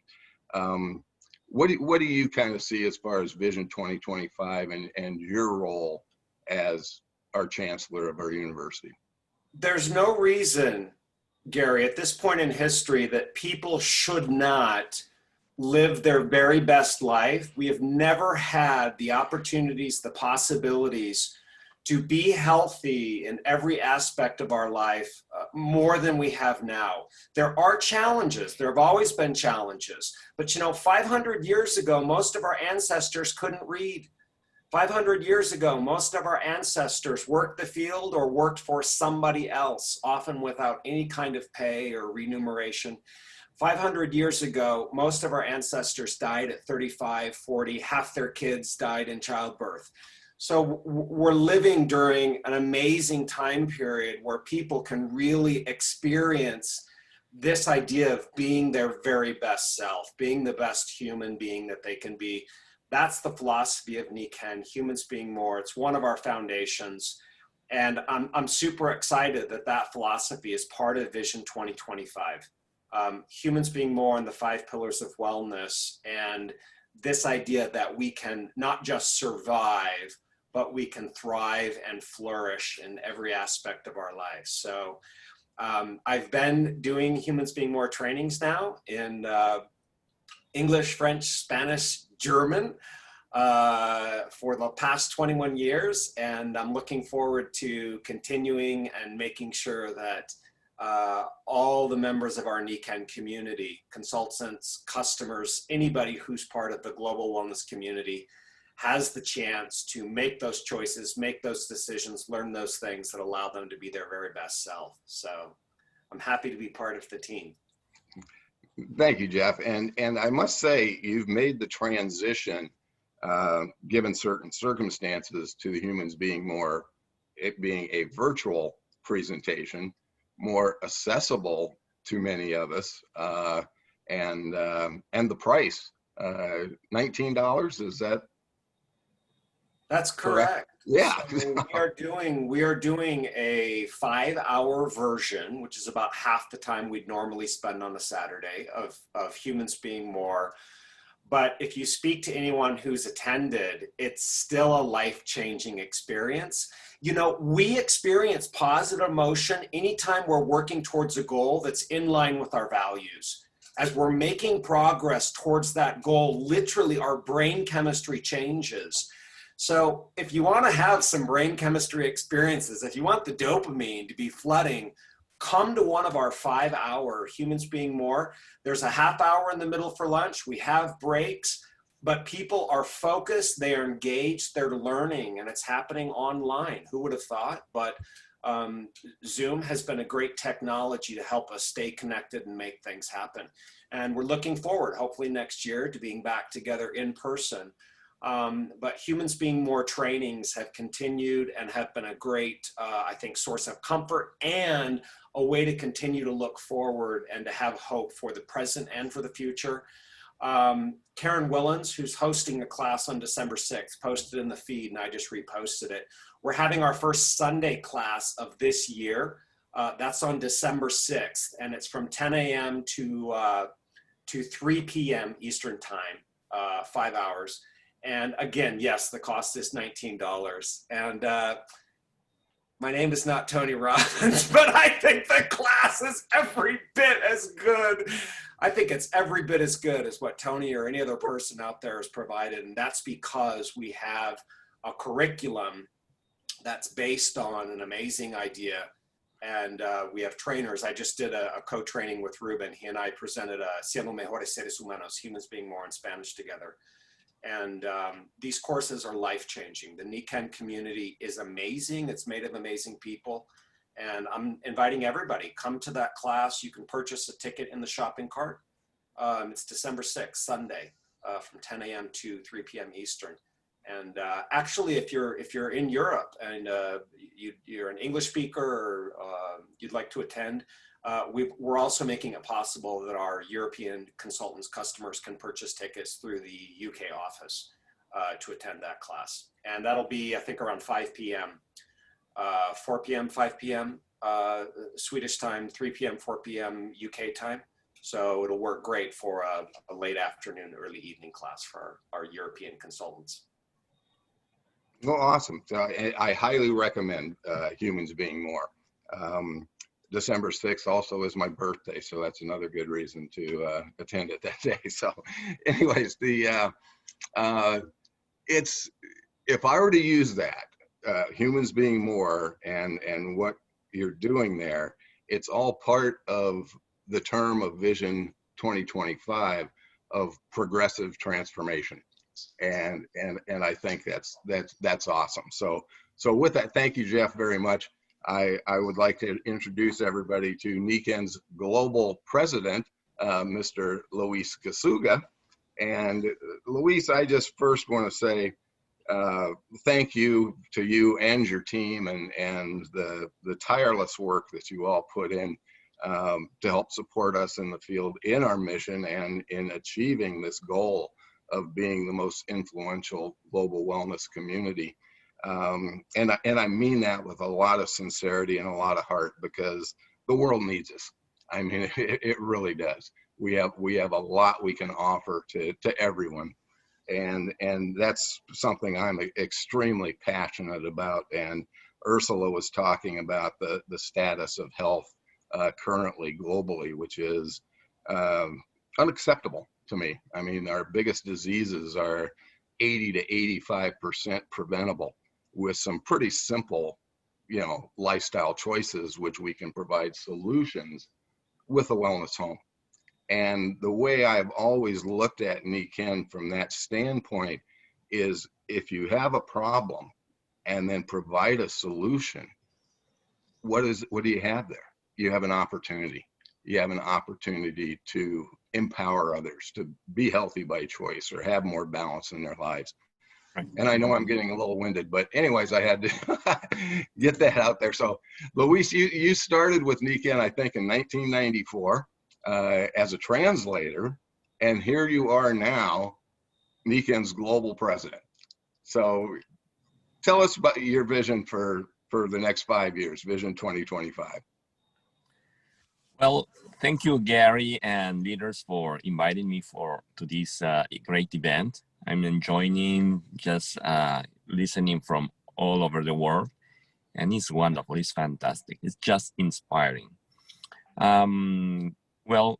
What do you kind of see as far as Vision 2025 and your role as our chancellor of our university? There's no reason, Gary, at this point in history that people should not live their very best life. We have never had the opportunities, the possibilities to be healthy in every aspect of our life more than we have now. There are challenges. There have always been challenges. But you know, 500 years ago, most of our ancestors couldn't read. 500 years ago, most of our ancestors worked the field or worked for somebody else, often without any kind of pay or remuneration. 500 years ago, most of our ancestors died at 35, 40, half their kids died in childbirth. So we're living during an amazing time period where people can really experience this idea of being their very best self, being the best human being that they can be. That's the philosophy of Nikken, humans being more. It's one of our foundations. And I'm super excited that that philosophy is part of Vision 2025. Humans being more and the 5 pillars of wellness, and this idea that we can not just survive, but we can thrive and flourish in every aspect of our lives. So I've been doing humans being more trainings now in English, French, Spanish, German for the past 21 years. And I'm looking forward to continuing and making sure that all the members of our Nikken community, consultants, customers, anybody who's part of the global wellness community has the chance to make those choices, make those decisions, learn those things that allow them to be their very best self. So I'm happy to be part of the team. Thank you, Jeff. And I must say, you've made the transition, given certain circumstances, to the humans being more, it being a virtual presentation, more accessible to many of us, and the price, $19, is that? That's correct. Yeah. So we are doing a 5-hour version, which is about half the time we'd normally spend on a Saturday, of humans being more. But if you speak to anyone who's attended, it's still a life-changing experience. You know, we experience positive emotion anytime we're working towards a goal that's in line with our values. As we're making progress towards that goal, literally our brain chemistry changes. So if you want to have some brain chemistry experiences, if you want the dopamine to be flooding, come to one of our 5-hour humans being more. There's a half hour in the middle for lunch. We have breaks, but people are focused, they are engaged, they're learning, and it's happening online. Who would have thought? But Zoom has been a great technology to help us stay connected and make things happen. And we're looking forward, hopefully next year, to being back together in person. But humans being more trainings have continued and have been a great, I think, source of comfort and a way to continue to look forward and to have hope for the present and for the future. Karen Willens, who's hosting a class on December 6th, posted in the feed, and I just reposted it. We're having our first Sunday class of this year. That's on December 6th, and it's from 10 a.m. to 3 p.m. Eastern time, 5 hours. And again, yes, the cost is $19. And my name is not Tony Robbins, but I think the class is every bit as good. I think it's every bit as good as what Tony or any other person out there has provided. And that's because we have a curriculum that's based on an amazing idea. And we have trainers. I just did a co-training with Ruben. He and I presented Siendo Mejores Seres Humanos, Humans Being More in Spanish together. And these courses are life-changing. The Nikken community is amazing. It's made of amazing people. And I'm inviting everybody, come to that class. You can purchase a ticket in the shopping cart. It's December 6th, Sunday, from 10 a.m. to 3 p.m. Eastern. And actually, if you're in Europe and you're an English speaker or you'd like to attend, we're also making it possible that our European consultants, customers can purchase tickets through the UK office to attend that class. And that'll be, I think, around 5 p.m., 4 p.m., 5 p.m. Swedish time, 3 p.m., 4 p.m. UK time. So it'll work great for a late afternoon, early evening class for our European consultants. Well, awesome. So I highly recommend Humans Being More. December 6th also is my birthday, so that's another good reason to attend it that day. So anyways, it's, if I were to use that, Humans Being More and what you're doing there, it's all part of the term of Vision 2025 of progressive transformation. And I think that's awesome. So with that, thank you, Jeff, very much. I would like to introduce everybody to Nikken's global president, Mr. Luis Kasuga. And Luis, I just first want to say thank you to you and your team and the tireless work that you all put in to help support us in the field in our mission and in achieving this goal of being the most influential global wellness community. And I mean that with a lot of sincerity and a lot of heart, because the world needs us. I mean, it really does. We have a lot we can offer to everyone. And that's something I'm extremely passionate about. And Ursula was talking about the status of health currently globally, which is unacceptable to me. I mean, our biggest diseases are 80 to 85% preventable with some pretty simple, lifestyle choices, which we can provide solutions with a wellness home. And the way I've always looked at Nikken from that standpoint is, if you have a problem and then provide a solution, what do you have there? You have an opportunity. You have an opportunity to empower others to be healthy by choice or have more balance in their lives. Right. And I know I'm getting a little winded, but anyways, I had to get that out there. So Luis, you started with Nikken, I think, in 1994 as a translator, and here you are now, Nikken's global president. So tell us about your vision for the next 5 years, Vision 2025. Well, thank you, Gary and leaders, for inviting me to this great event. I'm enjoying just listening from all over the world, and it's wonderful. It's fantastic. It's just inspiring. Well,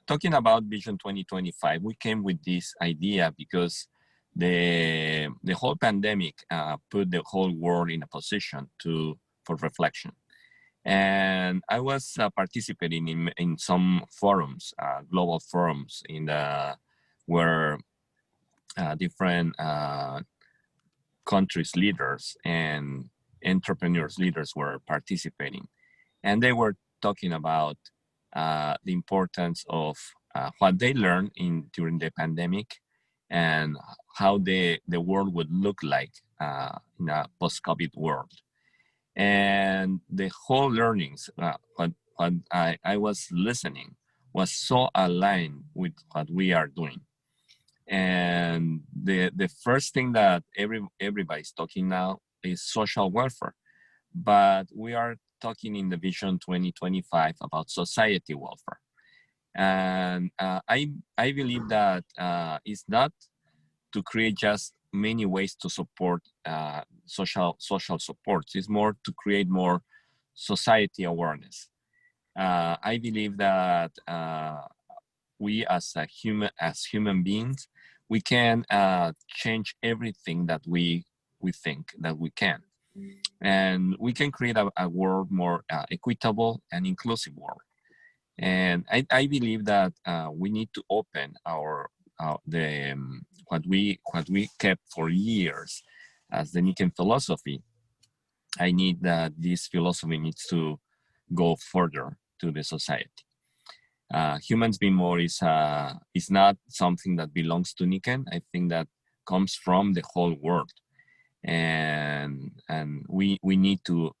talking about Vision 2025, we came with this idea because the whole pandemic put the whole world in a position for reflection. And I was participating in some forums, global forums, where different countries' leaders and entrepreneurs leaders were participating. And they were talking about the importance of what they learned during the pandemic and how the world would look like in a post-COVID world. And the whole learnings, what I was listening, was so aligned with what we are doing. And the first thing that everybody's talking now is social welfare, but we are talking in the Vision 2025 about society welfare. And I believe that it's not to create just many ways to support social supports. It's more to create more society awareness. I believe that we as human beings, we can change everything that we think that we can. And we can create a world more equitable and inclusive world. And I believe that we need to open what we kept for years as the Nikken philosophy. I need that this philosophy needs to go further to the society. Humans being more is not something that belongs to Nikken. I think that comes from the whole world. And we need to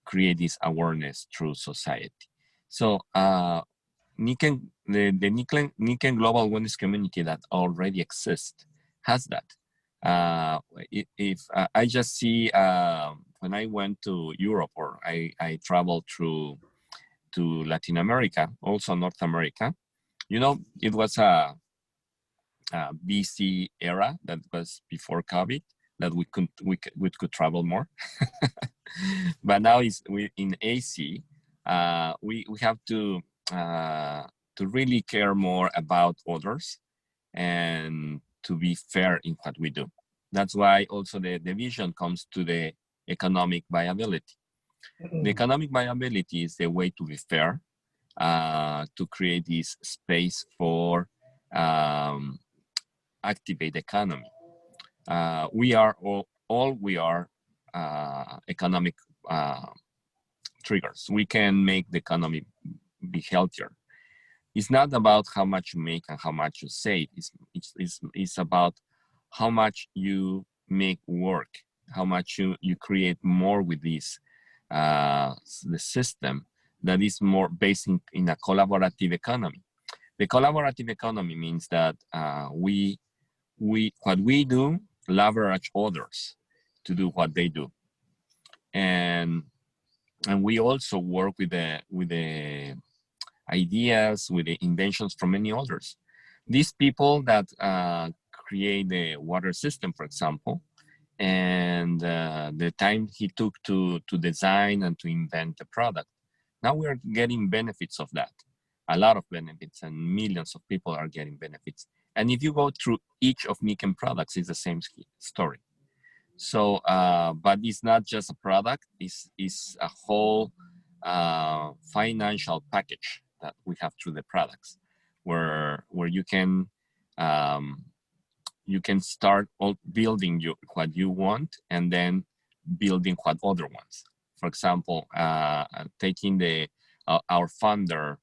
create this awareness through society. So Nikken, the Nikken Global Wellness Community that already exists has that. If I just see when I went to Europe, or I traveled to Latin America, also North America, it was a BC era, that was before COVID, that we could travel more. But now in AC, we have to really care more about others and to be fair in what we do. That's why also the vision comes to the economic viability. The economic viability is the way to be fair, to create this space for activate the economy. We are economic triggers. We can make the economy be healthier. It's not about how much you make and how much you save. It's about how much you make work, how much you create more with this the system that is more based in a collaborative economy. The collaborative economy means that what we do leverage others to do what they do, and we also work with the ideas, with the inventions from many others. These people that create the water system, for example, and the time he took to design and to invent the product, now we're getting benefits of that. A lot of benefits, and millions of people are getting benefits. And if you go through each of Nikken products, it's the same story. So, but it's not just a product, it's a whole financial package that we have through the products, where you can start building what you want, and then building what other wants. For example, taking our founder,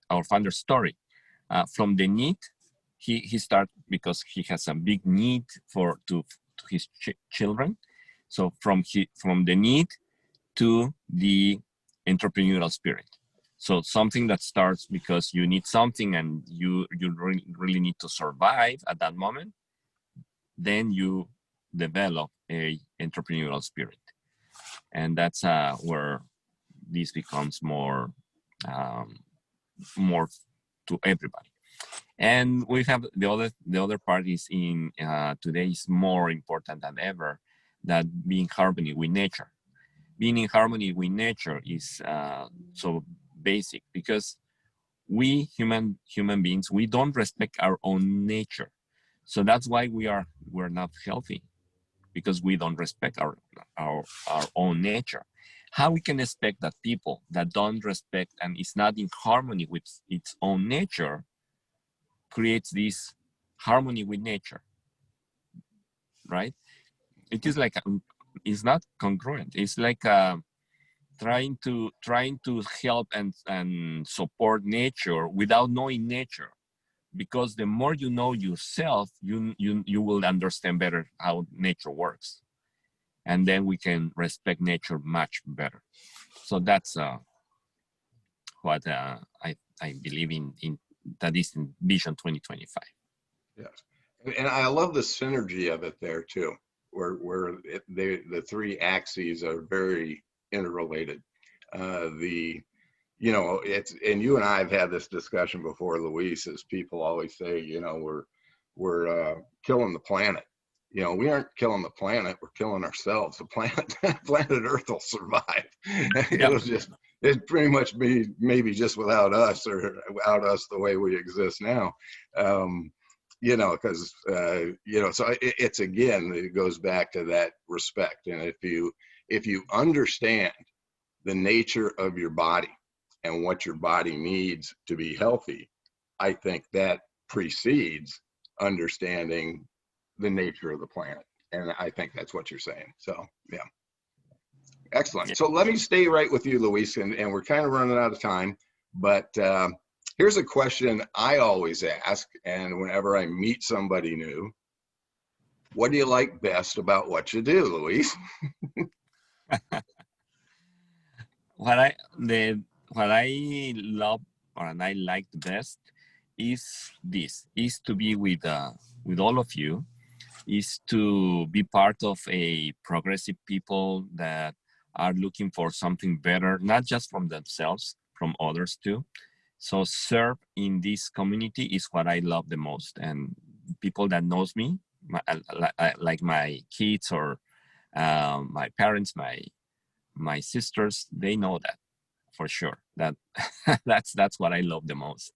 our founder's story, from the need. He started because he has a big need to his children. So from the need to the entrepreneurial spirit. So something that starts because you need something and you really need to survive at that moment, then you develop a entrepreneurial spirit. And that's where this becomes more to everybody. And we have the other part is in today is more important than ever, that being in harmony with nature. Being in harmony with nature is so basic, because we human beings, we don't respect our own nature. So that's why we're not healthy, because we don't respect our own nature. How we can expect that people that don't respect and is not in harmony with its own nature creates this harmony with nature, right? It is like it's not congruent. It's like trying to help and support nature without knowing nature, because the more you know yourself, you will understand better how nature works, and then we can respect nature much better. So that's what I believe in that is in Vision 2025. Yes, and I love the synergy of it there too, where the three axes are very interrelated. It's, and you and I have had this discussion before, Luis, as people always say, we're killing the planet. We aren't killing the planet, we're killing ourselves. The planet Earth will survive. It'd pretty much be maybe just without us, or without us the way we exist now. Because so it's, again, it goes back to that respect. And if you understand the nature of your body and what your body needs to be healthy, I think that precedes understanding the nature of the planet. And I think that's what you're saying. So, yeah. Excellent. So let me stay right with you, Luis, and we're kind of running out of time, but here's a question I always ask, and whenever I meet somebody new: what do you like best about what you do, Luis? What I love, or I like the best, is to be with all of you, is to be part of a progressive people that are looking for something better, not just from themselves, from others too. So serve in this community is what I love the most. And people that knows me, like my kids or my parents, my sisters, they know that for sure. That that's what I love the most.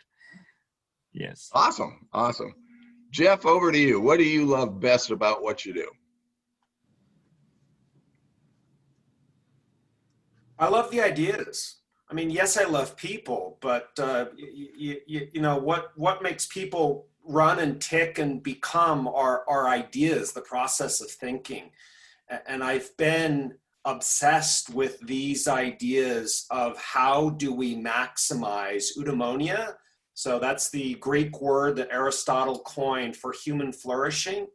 Yes. Awesome. Jeff, over to you. What do you love best about what you do? I love the ideas. I mean, yes, I love people, but what makes people run and tick and become our ideas, the process of thinking. And I've been obsessed with these ideas of how do we maximize eudaimonia. So that's the Greek word that Aristotle coined for human flourishing.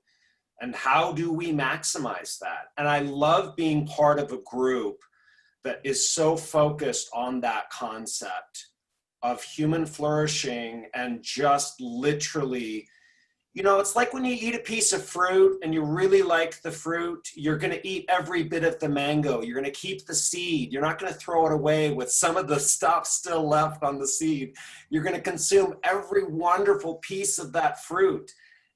And how do we maximize that? And I love being part of a group that is so focused on that concept of human flourishing and just literally, you know, it's like when you eat a piece of fruit and you really like the fruit, you're going to eat every bit of the mango. You're going to keep the seed. You're not going to throw it away with some of the stuff still left on the seed. You're going to consume every wonderful piece of that fruit.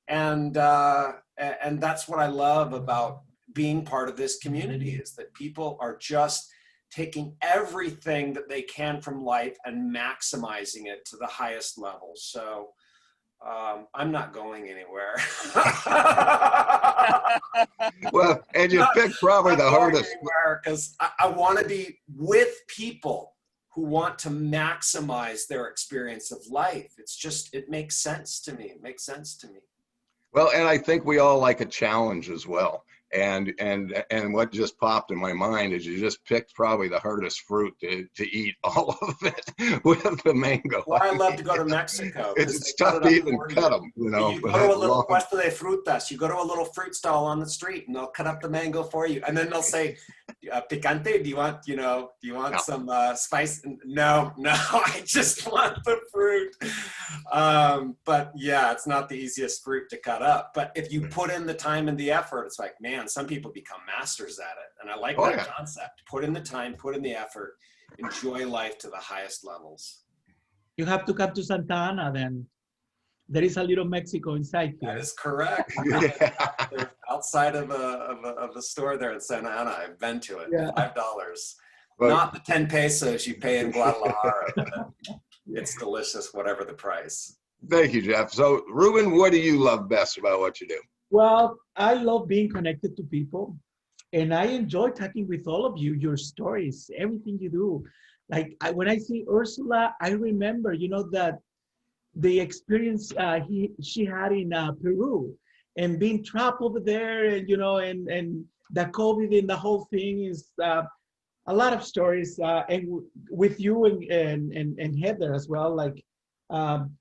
And that's what I love about being part of this community, is that people are just taking everything that they can from life and maximizing it to the highest level. So I'm not going anywhere. Well, and you picked probably the hardest. Because I want to be with people who want to maximize their experience of life. It's just, it makes sense to me. It makes sense to me. Well, and I think we all like a challenge as well. And what just popped in my mind is you just picked probably the hardest fruit to eat all of it with the mango. Well, I love to go to Mexico. It's tough to even cut them, you know. You go to a little puesto de frutas. You go to a little fruit stall on the street, and they'll cut up the mango for you, and then they'll say, "Picante? Do you want, you know, some spice?" No, I just want the fruit. But yeah, it's not the easiest fruit to cut up. But if you put in the time and the effort, it's like, man, some people become masters at it, and I like that concept. Put in the time, put in the effort, enjoy life to the highest levels. You have to come to Santa Ana then. There is a little Mexico inside here. That is correct. Outside of the store there in Santa Ana, I've been to it. Yeah. $5. Not the 10 pesos you pay in Guadalajara. But it's delicious, whatever the price. Thank you, Jeff. So, Ruben, what do you love best about what you do? Well, I love being connected to people, and I enjoy talking with all of you, your stories, everything you do. Like when I see Ursula, I remember, you know, that the experience she had in Peru, and being trapped over there, and you know, and the COVID and the whole thing is a lot of stories. And with you and Heather as well, like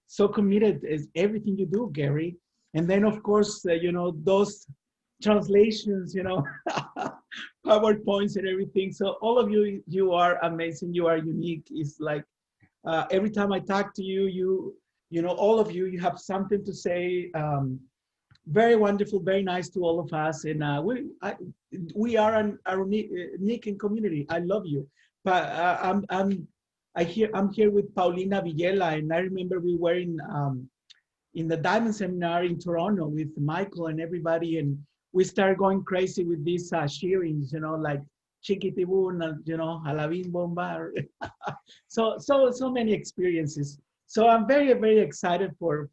so committed is everything you do, Gary. And then of course, you know, those translations, you know, PowerPoints and everything. So all of you, you are amazing. You are unique. It's like every time I talk to you, you know, all of you, you have something to say. Very wonderful, very nice to all of us. And we are a Nikken community. I love you. But I'm here with Paulina Villela, and I remember we were in the Diamond Seminar in Toronto with Michael and everybody, and we started going crazy with these shearings, you know, like Chiquitibuna, you know, Alabin Bomba. so many experiences. So I'm very, very excited for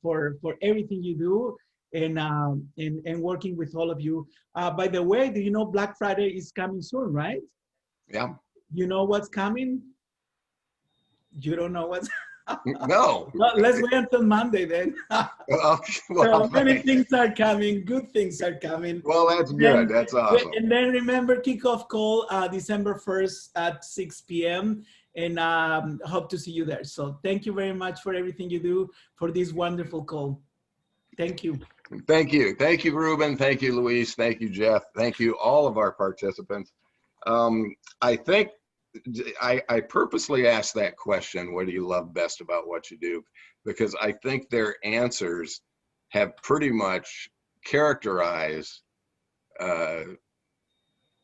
everything you do, and working with all of you. By the way, do you know Black Friday is coming soon, right? Yeah. You know what's coming? You don't know what's No. Well, let's wait until Monday then. Well, so many things are coming. Good things are coming. Well, that's good. That's awesome. And then remember, kickoff call December 1st at 6 p.m. And hope to see you there. So thank you very much for everything you do for this wonderful call. Thank you. Thank you. Thank you, Ruben. Thank you, Luis. Thank you, Jeff. Thank you, all of our participants. I think I purposely asked that question, what do you love best about what you do? Because I think their answers have pretty much characterized a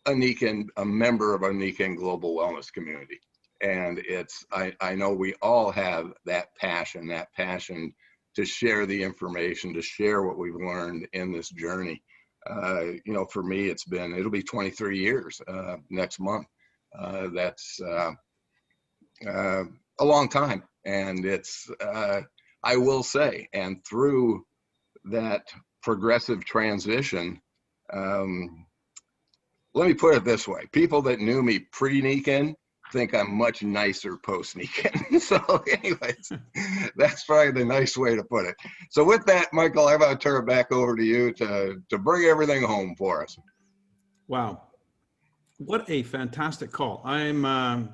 member of a Nikken global wellness community. And it's, I know we all have that passion to share the information, to share what we've learned in this journey. You know, for me, it'll be 23 years next month. That's a long time. And it's, I will say, and through that progressive transition, let me put it this way. People that knew me pre-Nikken think I'm much nicer post-Nikken. So anyways, that's probably the nice way to put it. So with that, Michael, I'm going to turn it back over to you to bring everything home for us. Wow. What a fantastic call. I'm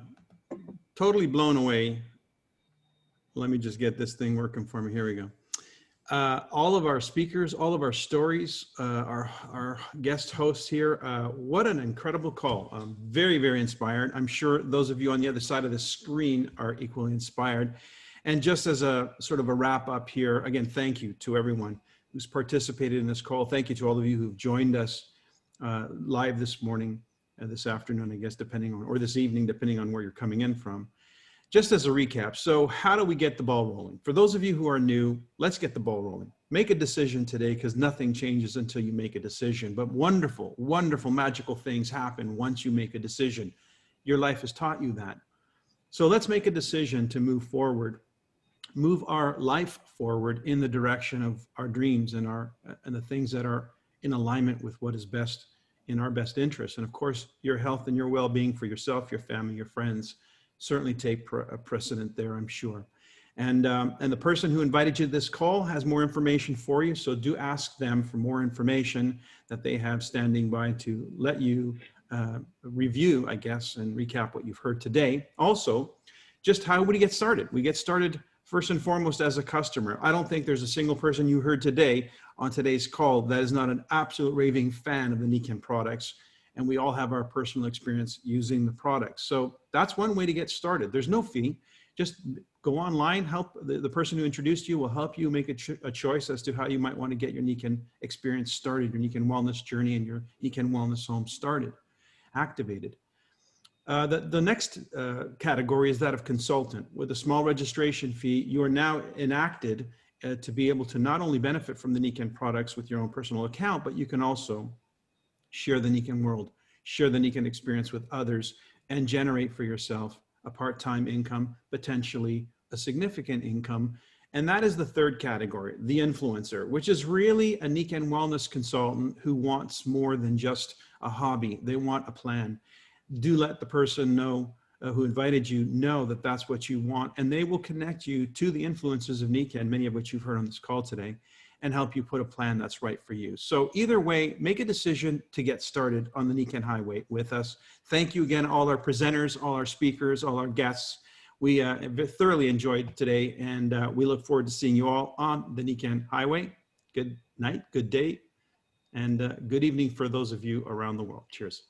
totally blown away. Let me just get this thing working for me. Here we go. all of our speakers, all of our stories, our guest hosts here. What an incredible call. I'm very, very inspired. I'm sure those of you on the other side of the screen are equally inspired. And just as a sort of a wrap up here, again, thank you to everyone who's participated in this call. Thank you to all of you who've joined us live this morning, this afternoon, I guess, depending on, or this evening, depending on where you're coming in from. Just as a recap, so how do we get the ball rolling? For those of you who are new, let's get the ball rolling. Make a decision today, because nothing changes until you make a decision. But wonderful, wonderful, magical things happen once you make a decision. Your life has taught you that. So let's make a decision to move forward, move our life forward in the direction of our dreams and the things that are in alignment with what is best in our best interest. And of course, your health and your well-being for yourself, your family, your friends, certainly take precedent there, I'm sure. And the person who invited you to this call has more information for you. So do ask them for more information that they have standing by to let you review, I guess, and recap what you've heard today. Also, just how would you get started? We get started first and foremost as a customer. I don't think there's a single person you heard today on today's call that is not an absolute raving fan of the Nikken products. And we all have our personal experience using the products. So that's one way to get started. There's no fee. Just go online, help the person who introduced you will help you make a choice as to how you might want to get your Nikken experience started, your Nikken wellness journey and your Nikken wellness home started, activated. The next category is that of consultant. With a small registration fee, you are now enacted to be able to not only benefit from the Nikken products with your own personal account, but you can also share the Nikken world, share the Nikken experience with others, and generate for yourself a part-time income, potentially a significant income. And that is the third category, the influencer, which is really a Nikken wellness consultant who wants more than just a hobby. They want a plan. Do let the person know who invited you know that that's what you want, and they will connect you to the influencers of Nikken, many of which you've heard on this call today, and help you put a plan that's right for you. So either way, make a decision to get started on the Nikken Highway with us. Thank you again, all our presenters, all our speakers, all our guests. We thoroughly enjoyed today, and we look forward to seeing you all on the Nikken Highway. Good night, good day, and good evening for those of you around the world. Cheers.